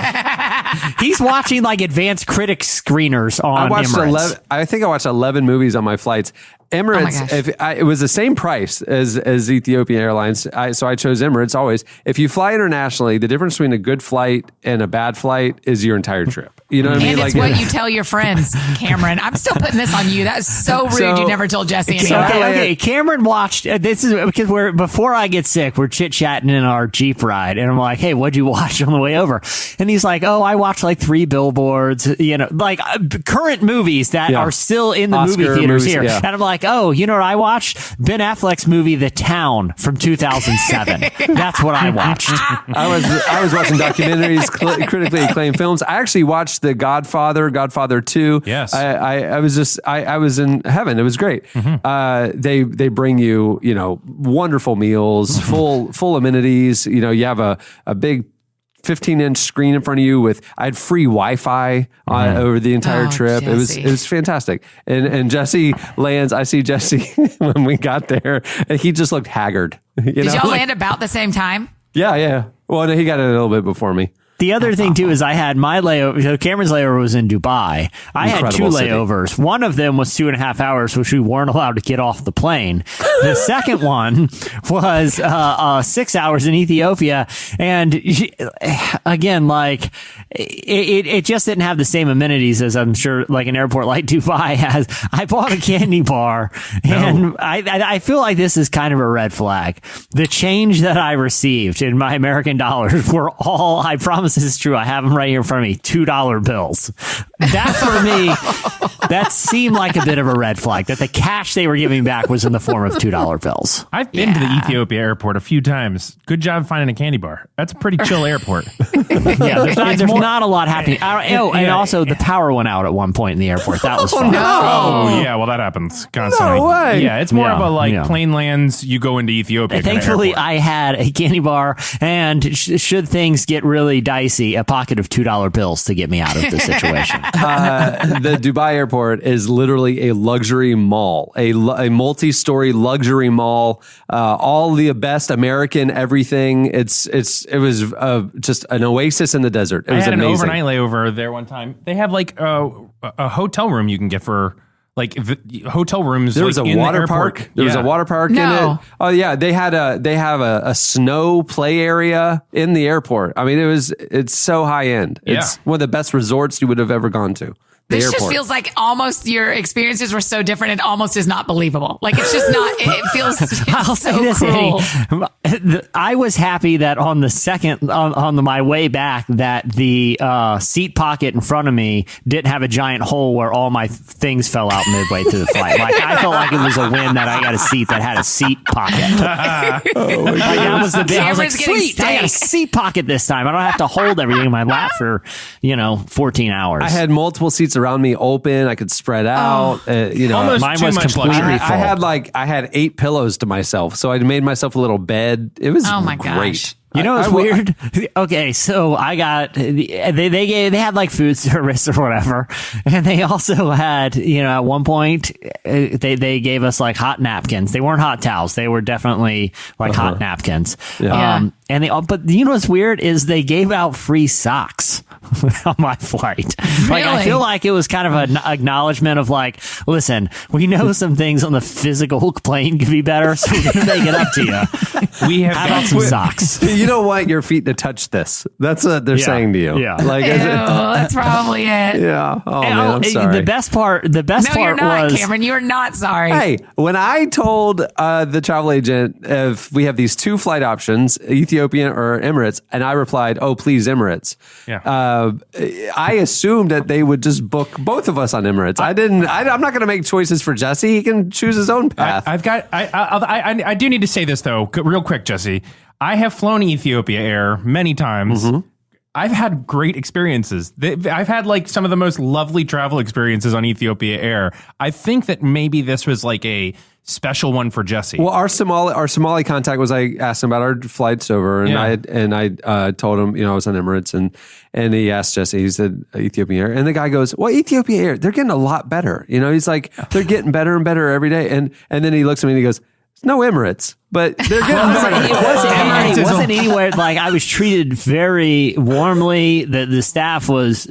he's watching like advanced critic screeners on Emirates. I think I watched 11 movies on my flights. Emirates, it was the same price as Ethiopian Airlines, so I chose Emirates always. If you fly internationally, the difference between a good flight and a bad flight is your entire trip. You know what I mean? And it's what you tell your friends, Cameron. I'm still putting this on you. That's so rude. You never told Jesse anything. Okay. Cameron watched. This is because before I get sick, we're chit chatting in our Jeep ride, and I'm like, "Hey, what'd you watch on the way over?" And he's like, "Oh, I watched like 3 billboards. You know, like current movies that are still in the Oscar movie theaters movies, here." Yeah. And I'm like, "Oh, you know what I watched? Ben Affleck's movie The Town from 2007. That's what I watched." I was watching documentaries, critically acclaimed films. I actually watched The Godfather 2. Yes. I was in heaven. It was great. Mm-hmm. They bring you, wonderful meals, full amenities. You have a big 15-inch screen in front of you I had free Wi-Fi over the entire trip. Jesse. It was fantastic. And Jesse lands. I see Jesse when we got there, and he just looked haggard. Did y'all land about the same time? Yeah. Well, no, he got in a little bit before me. The other thing, too, is I had my layover. So Cameron's layover was in Dubai. I had 2 layovers. City. One of them was 2.5 hours, which we weren't allowed to get off the plane. The second one was 6 hours in Ethiopia. And again, like, it just didn't have the same amenities as I'm sure like an airport like Dubai has. I bought a candy bar, and I feel like this is kind of a red flag. The change that I received in my American dollars were all, I promise this is true, I have them right here in front of me, $2 bills. That for me, that seemed like a bit of a red flag, that the cash they were giving back was in the form of $2 bills. I've been to the Ethiopia airport a few times. Good job finding a candy bar. That's a pretty chill airport. Yeah, there's not a lot happening. And also the power went out at one point in the airport. That was fun. Oh, yeah. Well, that happens constantly. No way. Yeah, it's more of a plane lands, you go into Ethiopia. Thankfully, I had a candy bar, and should things get really dicey, a pocket of $2 bills to get me out of the situation. The Dubai airport is literally a luxury mall, a multi-story luxury mall. All the best American everything. It was just an oasis in the desert. It was had amazing. An overnight layover there one time. They have like a hotel room you can get for like hotel rooms. There was like, a water park. There was a water park in it. Oh yeah, they have a snow play area in the airport. I mean, it's so high end. It's one of the best resorts you would have ever gone to. This just feels like almost your experiences were so different. It almost is not believable. Like it's just not. It feels so cruel. I was happy that on the second on my way back that the seat pocket in front of me didn't have a giant hole where all my things fell out midway through the flight. Like I felt like it was a win that I got a seat that had a seat pocket. That was the big. I was like, sweet, I got a seat pocket this time. I don't have to hold everything in my lap for 14 hours. I had multiple seats around me open. I could spread out. Almost mine too was much completely luxury. full. I had 8 pillows to myself, so I made myself a little bed. It was my great. gosh. You know what's weird? Okay, so I got they had like food service or whatever, and they also had at one point they gave us like hot napkins. They weren't hot towels. They were definitely like hot napkins. Yeah. But you know what's weird is they gave out free socks. on my flight. Like, I feel like it was kind of an acknowledgement of like, listen, we know some things on the physical plane could be better, so we're going to make it up to you. We have How about some socks? You don't want your feet to touch this. That's what they're saying to you. Yeah. Like, That's probably it. yeah. Oh, man, I'm sorry. The best part No, you're not, was, Cameron. You're not sorry. Hey, when I told the travel agent if we have these two flight options, Ethiopian or Emirates, and I replied, "Oh, please, Emirates." Yeah. I assumed that they would just book both of us on Emirates. I'm not going to make choices for Jesse. He can choose his own path. I do need to say this though, real quick, Jesse. I have flown Ethiopia Air many times. Mm-hmm. I've had great experiences. I've had like some of the most lovely travel experiences on Ethiopia Air. I think that maybe this was like a special one for Jesse. Well, our Somali contact was, I asked him about our flights over, and I told him, I was on Emirates, and he asked Jesse, he said Ethiopian Air, and the guy goes, well, Ethiopian Air, they're getting a lot better. He's like, they're getting better and better every day, and then he looks at me and he goes, it's no Emirates, but they're getting better. It wasn't anywhere like I was treated very warmly. The staff was,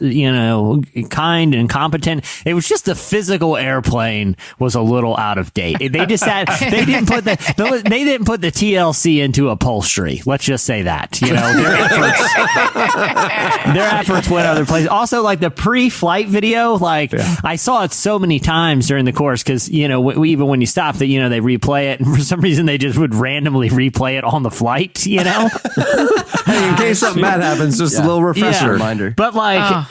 kind and competent. It was just the physical airplane was a little out of date. They just had they didn't put the TLC into upholstery. Let's just say that. Their efforts went other places. Also, like the pre-flight video, I saw it so many times during the course because even when you stop, that they replay it, and for some reason they just would randomly replay it on the flight, Hey, in case something bad happens, just a little refresher reminder. But how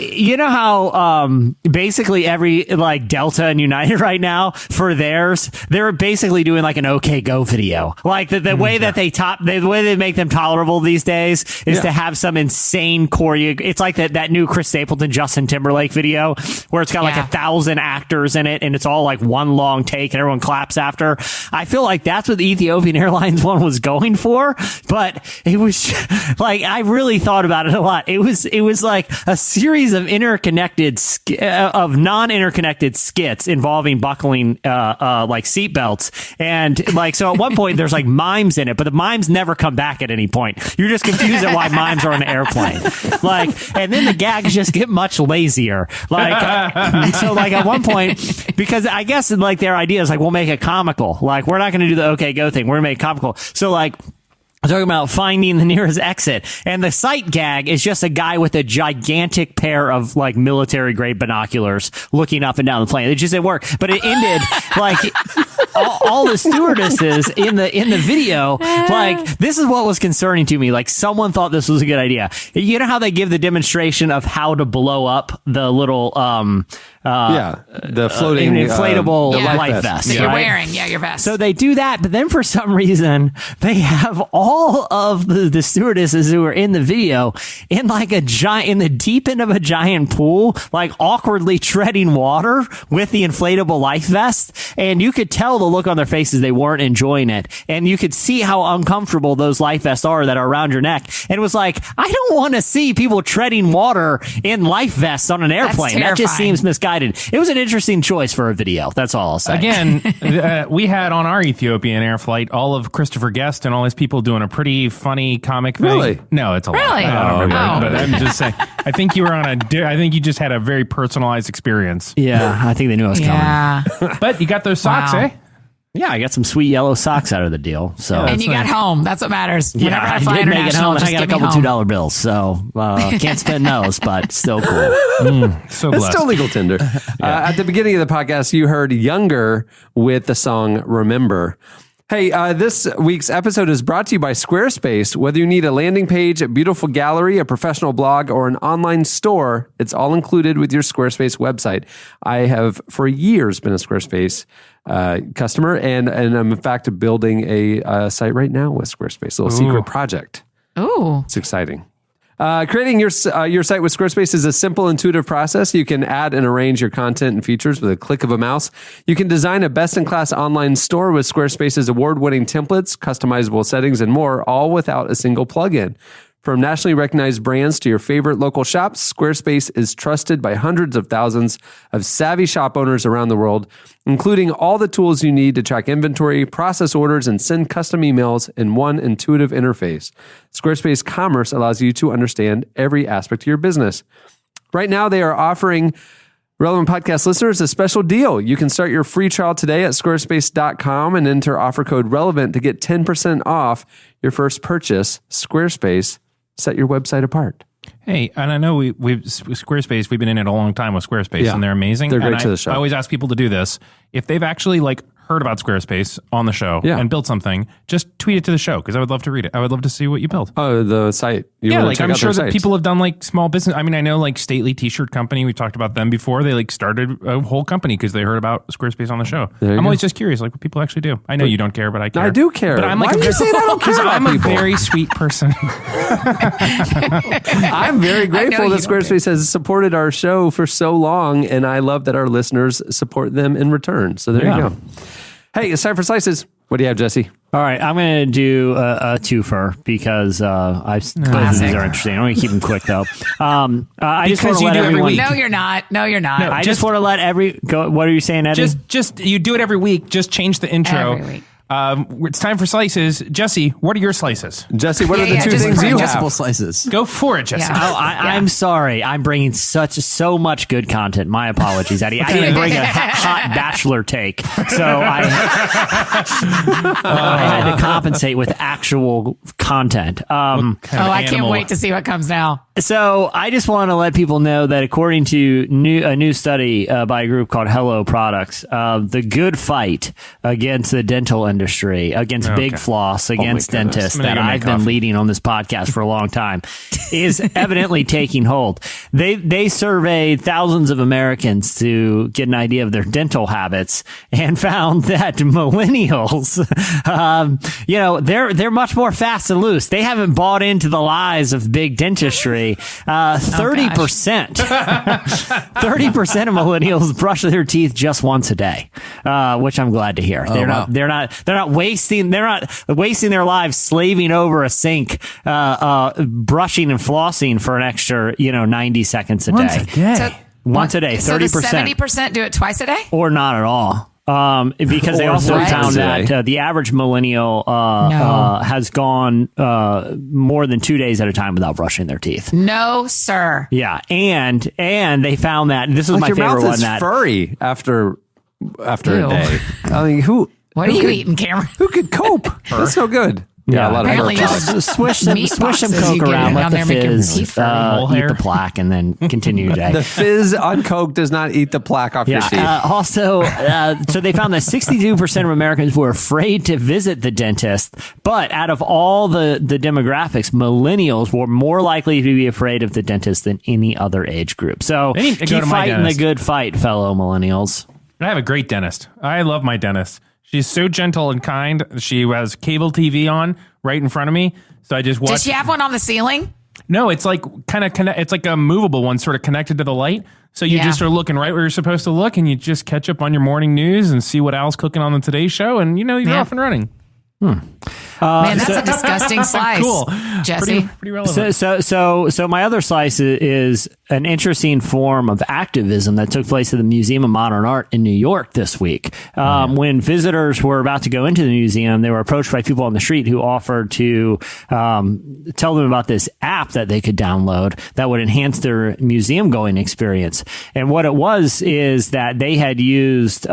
basically every Delta and United right now for theirs, they're basically doing like an OK Go video. Like the way that the way they make them tolerable these days is to have some insane choreo. It's like that new Chris Stapleton, Justin Timberlake video where it's got like 1,000 actors in it and it's all like one long take and everyone claps after. I feel like that's what the Ethiopian Airlines one was going for, but it was like, I really thought about it a lot. It was like a series of non-interconnected skits involving buckling like seatbelts, and so at one point there's like mimes in it, but the mimes never come back at any point. You're just confused at why mimes are on an airplane. And then the gags just get much lazier. At one point, because I guess their idea is we'll make it comical. We're not going to do the OK Go thing. We're going to make it comical. So I'm talking about finding the nearest exit. And the sight gag is just a guy with a gigantic pair of military grade binoculars looking up and down the plane. It just didn't work. But it ended all the stewardesses in the video, this is what was concerning to me. Someone thought this was a good idea. You know how they give the demonstration of how to blow up the little the floating inflatable life vest that you're wearing. Yeah, your vest. So they do that, but then for some reason they have all of the stewardesses who are in the video in in the deep end of a giant pool, awkwardly treading water with the inflatable life vest, and you could tell the look on their faces, they weren't enjoying it, and you could see how uncomfortable those life vests are that are around your neck. And it was I don't want to see people treading water in life vests on an airplane. That just seems misguided. It was an interesting choice for a video. That's all I'll say. Again, we had on our Ethiopian Air flight all of Christopher Guest and all his people doing a pretty funny comic thing. Really? No, it's a lot. Really? I don't remember, but I'm just saying. I think you were I think you just had a very personalized experience. Yeah, I think they knew I was coming. But you got those socks, eh? Yeah, I got some sweet yellow socks out of the deal. So and you got home. That's what matters. Yeah, I did make it home. And I got a couple $2 bills, so can't spend those, but still cool. So blessed. It's still legal tender. At the beginning of the podcast, you heard Younger with the song Remember. Hey, this week's episode is brought to you by Squarespace. Whether you need a landing page, a beautiful gallery, a professional blog, or an online store, it's all included with your Squarespace website. I have for years been a Squarespace customer, and I'm in fact building a site right now with Squarespace, a little secret project. Ooh. It's exciting. Creating your site with Squarespace is a simple, intuitive process. You can add and arrange your content and features with a click of a mouse. You can design a best-in-class online store with Squarespace's award-winning templates, customizable settings, and more, all without a single plugin. From nationally recognized brands to your favorite local shops, Squarespace is trusted by hundreds of thousands of savvy shop owners around the world, including all the tools you need to track inventory, process orders, and send custom emails in one intuitive interface. Squarespace Commerce allows you to understand every aspect of your business. Right now, they are offering Relevant Podcast listeners a special deal. You can start your free trial today at squarespace.com and enter offer code RELEVANT to get 10% off your first purchase. Squarespace, set your website apart. Hey, and I know we've Squarespace, we've been in it a long time with Squarespace, and they're amazing. They're great and to the show. I always ask people to do this. If they've actually heard about Squarespace on the show and built something, just tweet it to the show because I would love to read it. I would love to see what you built. Oh, the site. I'm sure that people have done small business. I mean, I know Stately T-shirt company. We talked about them before. They started a whole company because they heard about Squarespace on the show. I'm always just curious, what people actually do. I know you don't care, but I care. I do care. But I'm Why do you say that I don't care about I'm people? a very sweet person. I'm very grateful that Squarespace has supported our show for so long, and I love that our listeners support them in return. So there you go. Hey, it's time for Slices. What do you have, Jesse? All right, I'm going to do a twofer because both of these are interesting. I'm going to keep them quick, though. I just want to let everyone... No, you're not. No, you're not. I just want to let go. What are you saying, Eddie? Just you do it every week. Just change the intro. Every week. It's time for slices. Jesse, what are your slices? Jesse, what are the two things you have? Slices. Go for it, Jesse. Yeah. Oh, I'm sorry. I'm bringing so much good content. My apologies, Eddie. I didn't bring a hot bachelor take, so I had to compensate with actual content. I can't wait to see what comes now. So I just want to let people know that according to a new study by a group called Hello Products, the good fight against the dental industry, against big floss, against dentists that I've been leading on this podcast for a long time is evidently taking hold. They surveyed thousands of Americans to get an idea of their dental habits and found that millennials, they're much more fast and loose. They haven't bought into the lies of big dentistry. 30%, 30% of millennials brush their teeth just once a day, which I'm glad to hear. They're not wasting their lives slaving over a sink, brushing and flossing for an extra 90 seconds a day. Once a day, 30%. So the 70% do it twice a day, or not at all. Because they also found that the average millennial has gone more than 2 days at a time without brushing their teeth. No, sir. Yeah, and they found that this is my favorite your mouth one. Is that furry after a day. I mean, what are you eating, Cameron? Who could cope? That's so good. Yeah, a lot apparently of just swish some Coke around, let the fizz eat the plaque, and then continue your day. The fizz on Coke does not eat the plaque off your teeth. Also, so they found that 62% of Americans were afraid to visit the dentist, but out of all the demographics, millennials were more likely to be afraid of the dentist than any other age group. So keep fighting the good fight, fellow millennials. I have a great dentist. I love my dentist. She's so gentle and kind. She has cable TV on right in front of me. So I just watch. Does she have one on the ceiling? No, it's like it's like a movable one sort of connected to the light. So you just are looking right where you're supposed to look, and you just catch up on your morning news and see what Al's cooking on the Today Show, and you're off and running. Man, that's a disgusting slice. Cool. Jesse. Pretty relevant. So my other slice is an interesting form of activism that took place at the Museum of Modern Art in New York this week. When visitors were about to go into the museum, they were approached by people on the street who offered to tell them about this app that they could download that would enhance their museum going experience. And what it was is that they had used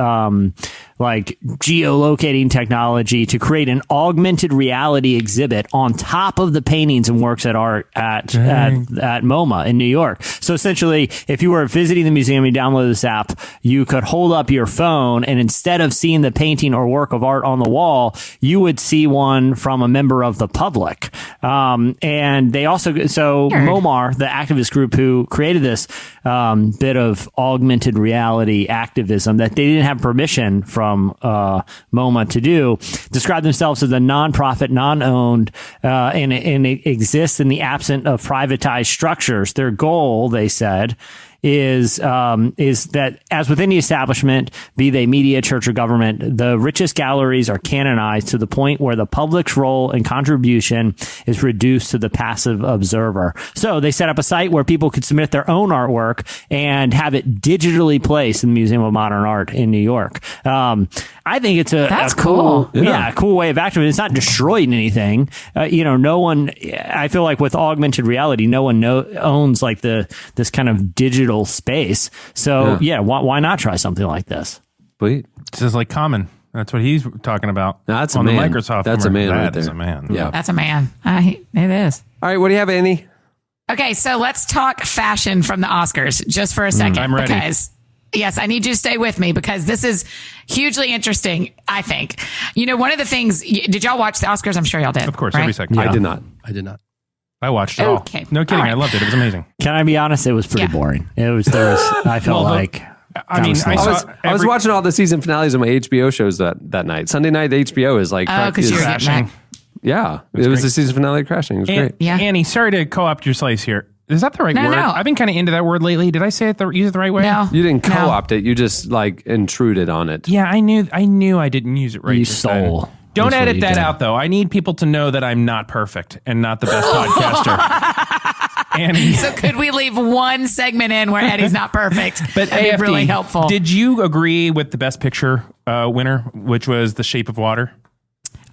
geolocating technology to create an augmented reality exhibit on top of the paintings and works at art at MoMA in New York. So essentially, if you were visiting the museum and you downloaded this app, you could hold up your phone, and instead of seeing the painting or work of art on the wall, you would see one from a member of the public. And they also, MoMAR, the activist group who created this bit of augmented reality activism that they didn't have permission from MoMA to do, describe themselves as a nonprofit, non-owned, and it exists in the absence of privatized structures. Their goal, they said, is that as within the establishment, be they media, church, or government, the richest galleries are canonized to the point where the public's role and contribution is reduced to the passive observer. So they set up a site where people could submit their own artwork and have it digitally placed in the Museum of Modern Art in New York. I think it's a cool, a cool way of activating. It's not destroying anything. No one, I feel like with augmented reality, no one owns like this kind of digital space. So why not try something like this? Sweet. This is like Common. That's what he's talking about. That's on a man. The Microsoft. That's a man right That there. is a man. Yeah. That's a man. It is. All right. What do you have, Annie? Okay, so let's talk fashion from the Oscars just for a second. I'm ready. Because, yes, I need you to stay with me because this is hugely interesting, I think. One of the things, did y'all watch the Oscars? I'm sure y'all did. Of course, right? every second. I did not. I watched it all. Okay. No kidding. All right. I loved it. It was amazing. Can I be honest? It was pretty boring. I felt like. I mean, I I was watching all the season finales of my HBO shows that night. Sunday night, the HBO is like, because you're getting Crashing. back. yeah, it was the season finale of Crashing. It was great. Yeah. Annie, sorry to co-opt your slice here. Is that the right No, word? no. I've been kind of into that word lately. Did I say it use it the right way? No. You didn't No. co-opt it. You just like intruded on it. Yeah, I knew I didn't use it right. You just then. stole. Don't That's what edit you that did. out, though. I need people to know that I'm not perfect and not the best podcaster. Annie. So could we leave one segment in where Eddie's not perfect? But That'd AFD, be really helpful. Did you agree with the Best Picture winner, which was The Shape of Water?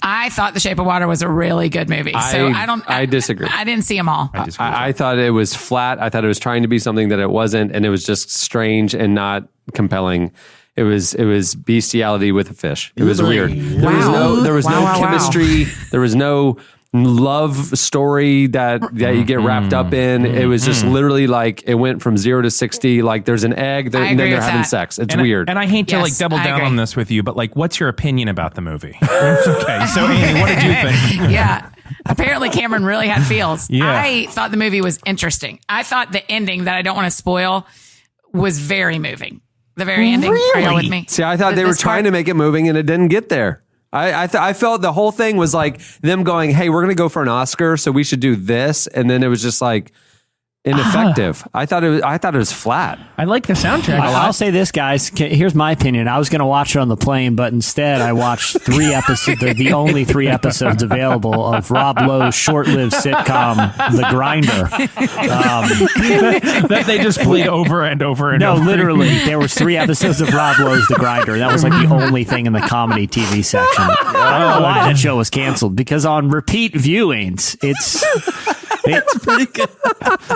I thought The Shape of Water was a really good movie. So I disagree. I didn't see them all. I thought it was flat. I thought it was trying to be something that it wasn't, and it was just strange and not compelling. It was bestiality with a fish. It was weird. There was no chemistry. There was no love story that you get wrapped up in. It was just literally like it went from 0 to 60. Like there's an egg, and then they're having sex. It's weird. And I hate to double down on this with you, but like, what's your opinion about the movie? Okay, so Annie, what did you think? Yeah. Apparently Cameron really had feels. Yeah. I thought the movie was interesting. I thought the ending that I don't want to spoil was very moving. The very ending. Are y'all with me? See, I thought they were trying to make it moving, and it didn't get there. I felt the whole thing was like them going, "Hey, we're going to go for an Oscar, so we should do this," and then it was just like ineffective. I thought it was flat. I like the soundtrack a lot. I'll say this, guys. Here's my opinion. I was going to watch it on the plane, but instead I watched 3 episodes, the only 3 episodes available of Rob Lowe's short-lived sitcom, The Grinder. That they just played over and over and over. No, literally, there was 3 episodes of Rob Lowe's The Grinder. That was like the only thing in the comedy TV section. I don't know why that show was canceled, because on repeat viewings, it's pretty good.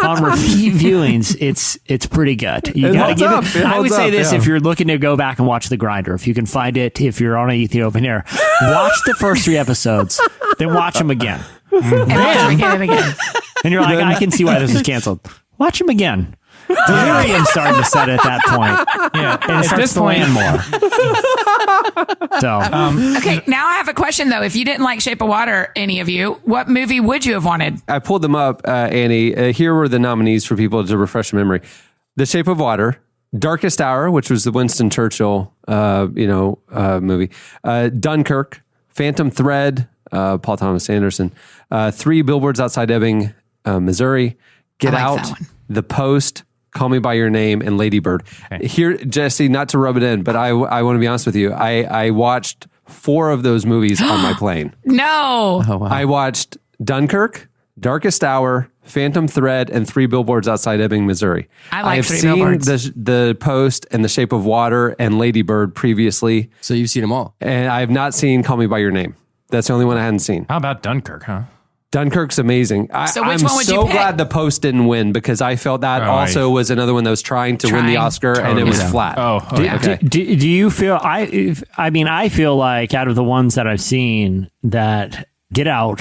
On repeat viewings, it's pretty good. You got to give it. I would say this: if you're looking to go back and watch The Grinder, if you can find it, if you're on an Ethiopian Air, watch the first 3 episodes, then watch them again, And watch them again and again. and you're like, I can see why this is canceled. Watch them again. Delirium's starting to set at that point. Yeah, And it starts to land more. So, Okay, now I have a question though. If you didn't like Shape of Water, any of you, what movie would you have wanted? I pulled them up, Annie. Here were the nominees for people to refresh memory: The Shape of Water, Darkest Hour, which was the Winston Churchill, movie, Dunkirk, Phantom Thread, Paul Thomas Anderson, 3 Billboards Outside Ebbing, Missouri, Get I like Out, that one. The Post, Call Me by Your Name, and Lady Bird. Here, Jesse, not to rub it in, but I want to be honest with you. I watched 4 of those movies on my plane. No. Oh, wow. I watched Dunkirk, Darkest Hour, Phantom Thread, and 3 Billboards Outside Ebbing, Missouri. I like have 3 seen Billboards. the Post and The Shape of Water and Lady Bird previously, So you've seen them all. and I have not seen Call Me by Your Name. That's the only one I hadn't seen. How about Dunkirk, huh? Dunkirk's amazing. So which I'm one would you so pick? glad the Post didn't win, because I felt that also was another one that was trying to win the Oscar, and it was Totally. flat. Okay. do you feel? I feel like out of the ones that I've seen, that Get Out,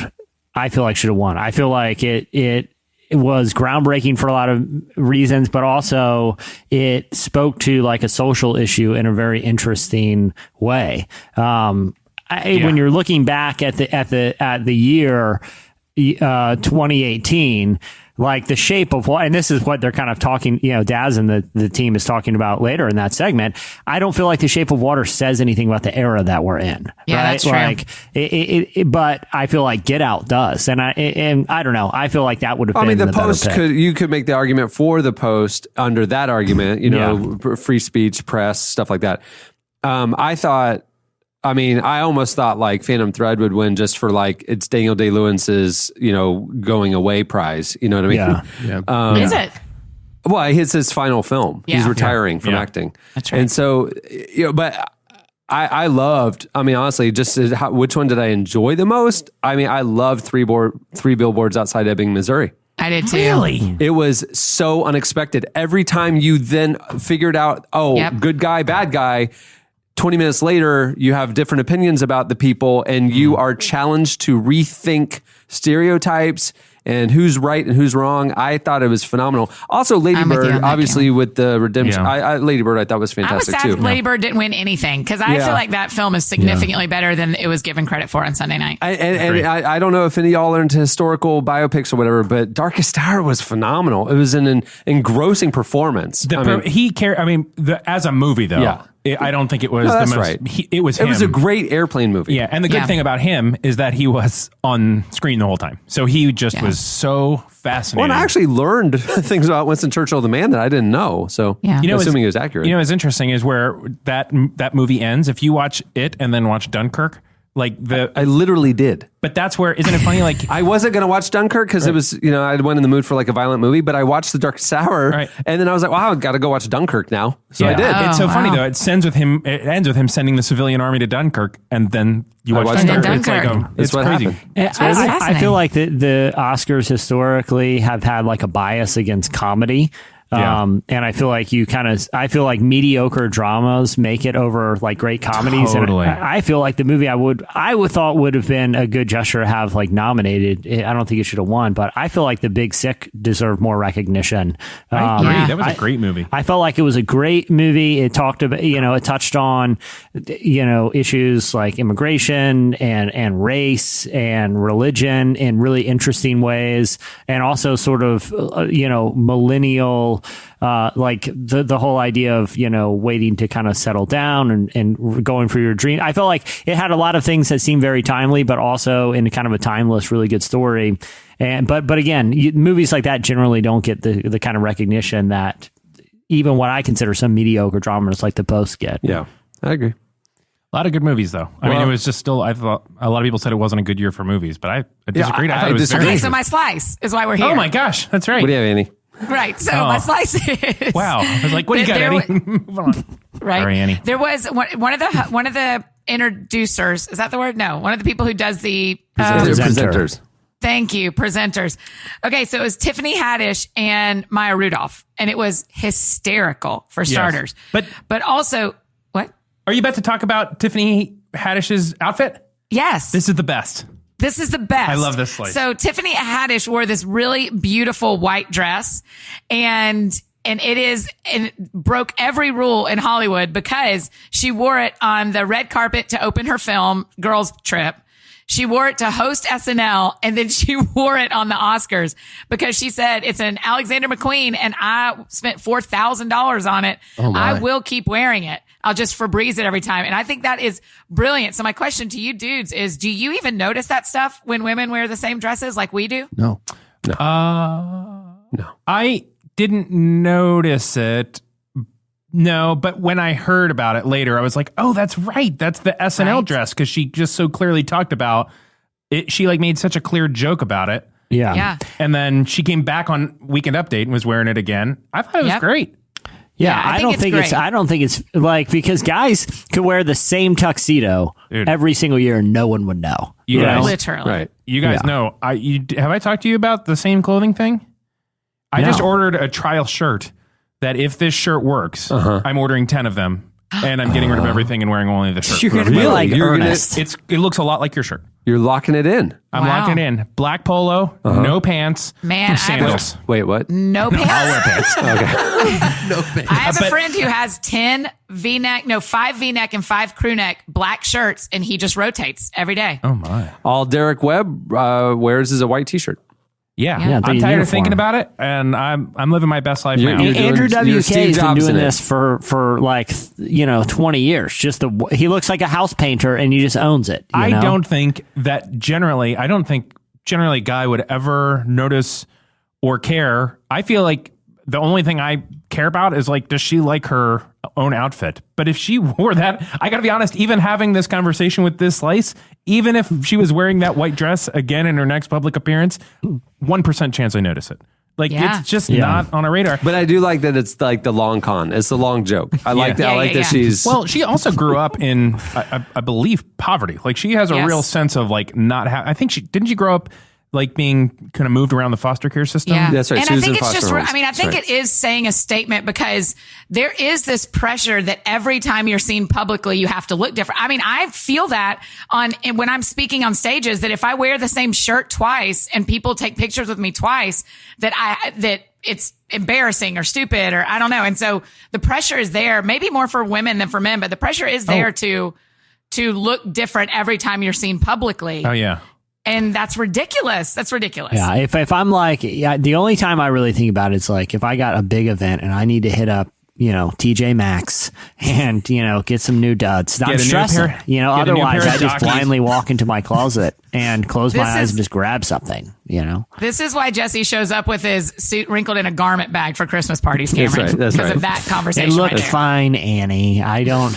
I feel like should have won. I feel like it was groundbreaking for a lot of reasons, but also it spoke to like a social issue in a very interesting way. When you're looking back at the year 2018, like The Shape of Water, and this is what they're kind of talking, Daz and the team is talking about later in that segment. I don't feel like The Shape of Water says anything about the era that we're in. Yeah, right? that's true. Like, but I feel like Get Out does. And I don't know. I feel like that would have been the better Post pick. you could make the argument for the Post under that argument, free speech, press, stuff like that. I almost thought like Phantom Thread would win just for like it's Daniel Day-Lewis's, going away prize. You know what I mean? Yeah. Is it? Well, it's his final film. Yeah. He's retiring from acting. That's right. And so, but I loved, honestly, just which one did I enjoy the most? I loved Three Billboards Outside Ebbing, Missouri. I did too. Really? It was so unexpected. Every time you then figured out, good guy, bad guy, 20 minutes later, you have different opinions about the people and you are challenged to rethink stereotypes and who's right and who's wrong. I thought it was phenomenal. Also, Lady Bird, obviously with the redemption. Yeah. Lady Bird, I thought was I was fantastic sad too. Lady Bird didn't win anything because I feel like that film is significantly better than it was given credit for on Sunday night. I don't know if any of y'all are into historical biopics or whatever, but Darkest Hour was phenomenal. It was an engrossing performance. As a movie though. Yeah. I don't think it was that's the most. right. It was him. It was a great airplane movie. Yeah, and the good thing about him is that he was on screen the whole time, so he just was so fascinating. Well, and I actually learned things about Winston Churchill, the man, that I didn't know. So, assuming it was accurate. What's interesting is where that movie ends. If you watch it and then watch Dunkirk, I literally did. But that's where, isn't it funny? Like I wasn't going to watch Dunkirk because it was, I went in the mood for like a violent movie, but I watched The Darkest Hour, and then I was like, wow, I've got to go watch Dunkirk now. So I did. It's so funny though. It ends with him sending the civilian army to Dunkirk, and then you watch Dunkirk. It's what crazy. happened. I feel like the Oscars historically have had like a bias against comedy. And I feel like mediocre dramas make it over like great comedies. Totally. And I feel like the movie I would thought would have been a good gesture to have like nominated. I don't think it should have won, but I feel like The Big Sick deserved more recognition. I agree. That was a great movie. I felt like it was a great movie. It talked about, it touched on, issues like immigration and race and religion in really interesting ways. And also sort of, millennial, like the whole idea of, waiting to kind of settle down and going for your dream. I felt like it had a lot of things that seemed very timely, but also in kind of a timeless, really good story. But again, movies like that generally don't get the kind of recognition that even what I consider some mediocre dramas like The Post get. Yeah, I agree. A lot of good movies, though. I mean, it was just still, I thought a lot of people said it wasn't a good year for movies, but I disagreed. I thought it was very Okay, good. so my slice is why we're here. Oh my gosh, that's right. What do you have, Annie? Right. So my slice is Wow. I was like, what do you got, Annie? Move on. Right. Sorry, Annie. There was one of the introducers. Is that the word? No. One of the people who does the Presenters. Thank you, presenters. Okay, so it was Tiffany Haddish and Maya Rudolph, and it was hysterical for starters. But also, what? Are you about to talk about Tiffany Haddish's outfit? Yes. This is the best. This is the best. I love this slice. So Tiffany Haddish wore this really beautiful white dress and it broke every rule in Hollywood because she wore it on the red carpet to open her film, Girls Trip. She wore it to host SNL, and then she wore it on the Oscars because she said it's an Alexander McQueen and I spent $4,000 on it. I will keep wearing it. I'll just Febreze it every time. And I think that is brilliant. So my question to you dudes is, do you even notice that stuff when women wear the same dresses like we do? No. I didn't notice it. No, but when I heard about it later, I was like, oh, that's right. That's the SNL dress. Cause she just so clearly talked about it. She like made such a clear joke about it. Yeah. And then she came back on Weekend Update and was wearing it again. I thought it was great. Yeah, I don't think it's like, because guys could wear the same tuxedo every single year and no one would know. You guys, literally. Right. You guys know. Have I talked to you about the same clothing thing? I just ordered a trial shirt that if this shirt works, I'm ordering 10 of them and I'm getting rid of everything and wearing only the shirt. You're going to be like Ernest. It looks a lot like your shirt. You're locking it in. I'm locking it in. Black polo, no pants, Man, sandals. Wait, what? No pants. I'll wear pants. No pants. I have a friend who has 5 V-neck and 5 crew neck black shirts, and he just rotates every day. Oh my. All Derek Webb wears is a white t-shirt. Yeah, I'm tired of thinking about it, and I'm living my best life now. Andrew WK has been doing this for like 20 years. He looks like a house painter, and he just owns it. I don't think generally a guy would ever notice or care. I feel like the only thing I care about is like, does she like her own outfit? But if she wore that, I got to be honest, even having this conversation with this slice, even if she was wearing that white dress again in her next public appearance, 1% chance I notice it. Like, it's just not on a radar. But I do like that it's like the long con. It's the long joke. I like that. I like that she's... Well, she also grew up in, I believe, poverty. Like, she has a real sense of like not... I think didn't she grow up like being kind of moved around the foster care system? Yeah. That's right. And She I was think in it's just, foster homes. I mean, I think it is saying a statement because there is this pressure that every time you're seen publicly, you have to look different. I mean, I feel that when I'm speaking on stages, that if I wear the same shirt twice and people take pictures with me twice, that it's embarrassing or stupid or I don't know. And so the pressure is there, maybe more for women than for men, but the pressure is there to look different every time you're seen publicly. Oh, yeah. And that's ridiculous. That's ridiculous. Yeah. If I'm like, the only time I really think about it is like if I got a big event and I need to hit up, TJ Maxx and, get some new duds. I'm stressing. Otherwise I just blindly walk into my closet and close my eyes and just grab something, This is why Jesse shows up with his suit wrinkled in a garment bag for Christmas parties, Cameron. That's right. Because of that conversation. It looked fine, Annie. I don't,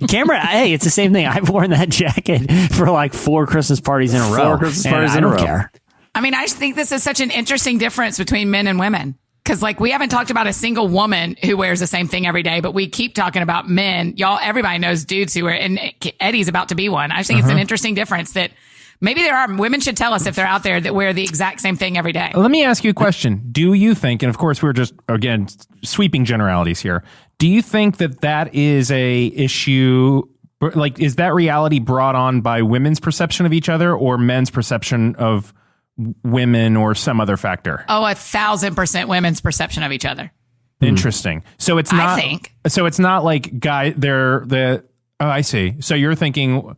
Cameron, hey, it's the same thing. I've worn that jacket for like 4 Christmas parties in a row. 4 Christmas parties in a row. I don't care. I mean, I just think this is such an interesting difference between men and women. Because like we haven't talked about a single woman who wears the same thing every day, but we keep talking about men. Everybody knows dudes who wear, and Eddie's about to be one. I just think it's an interesting difference that maybe there are. Women should tell us if they're out there that wear the exact same thing every day. Let me ask you a question. Do you think, and of course we're just, again, sweeping generalities here. Do you think that is a issue, like is that reality brought on by women's perception of each other or men's perception of women or some other factor? Oh, 1,000% women's perception of each other. Interesting. So it's not. I think. So it's not like Oh, I see. So you're thinking.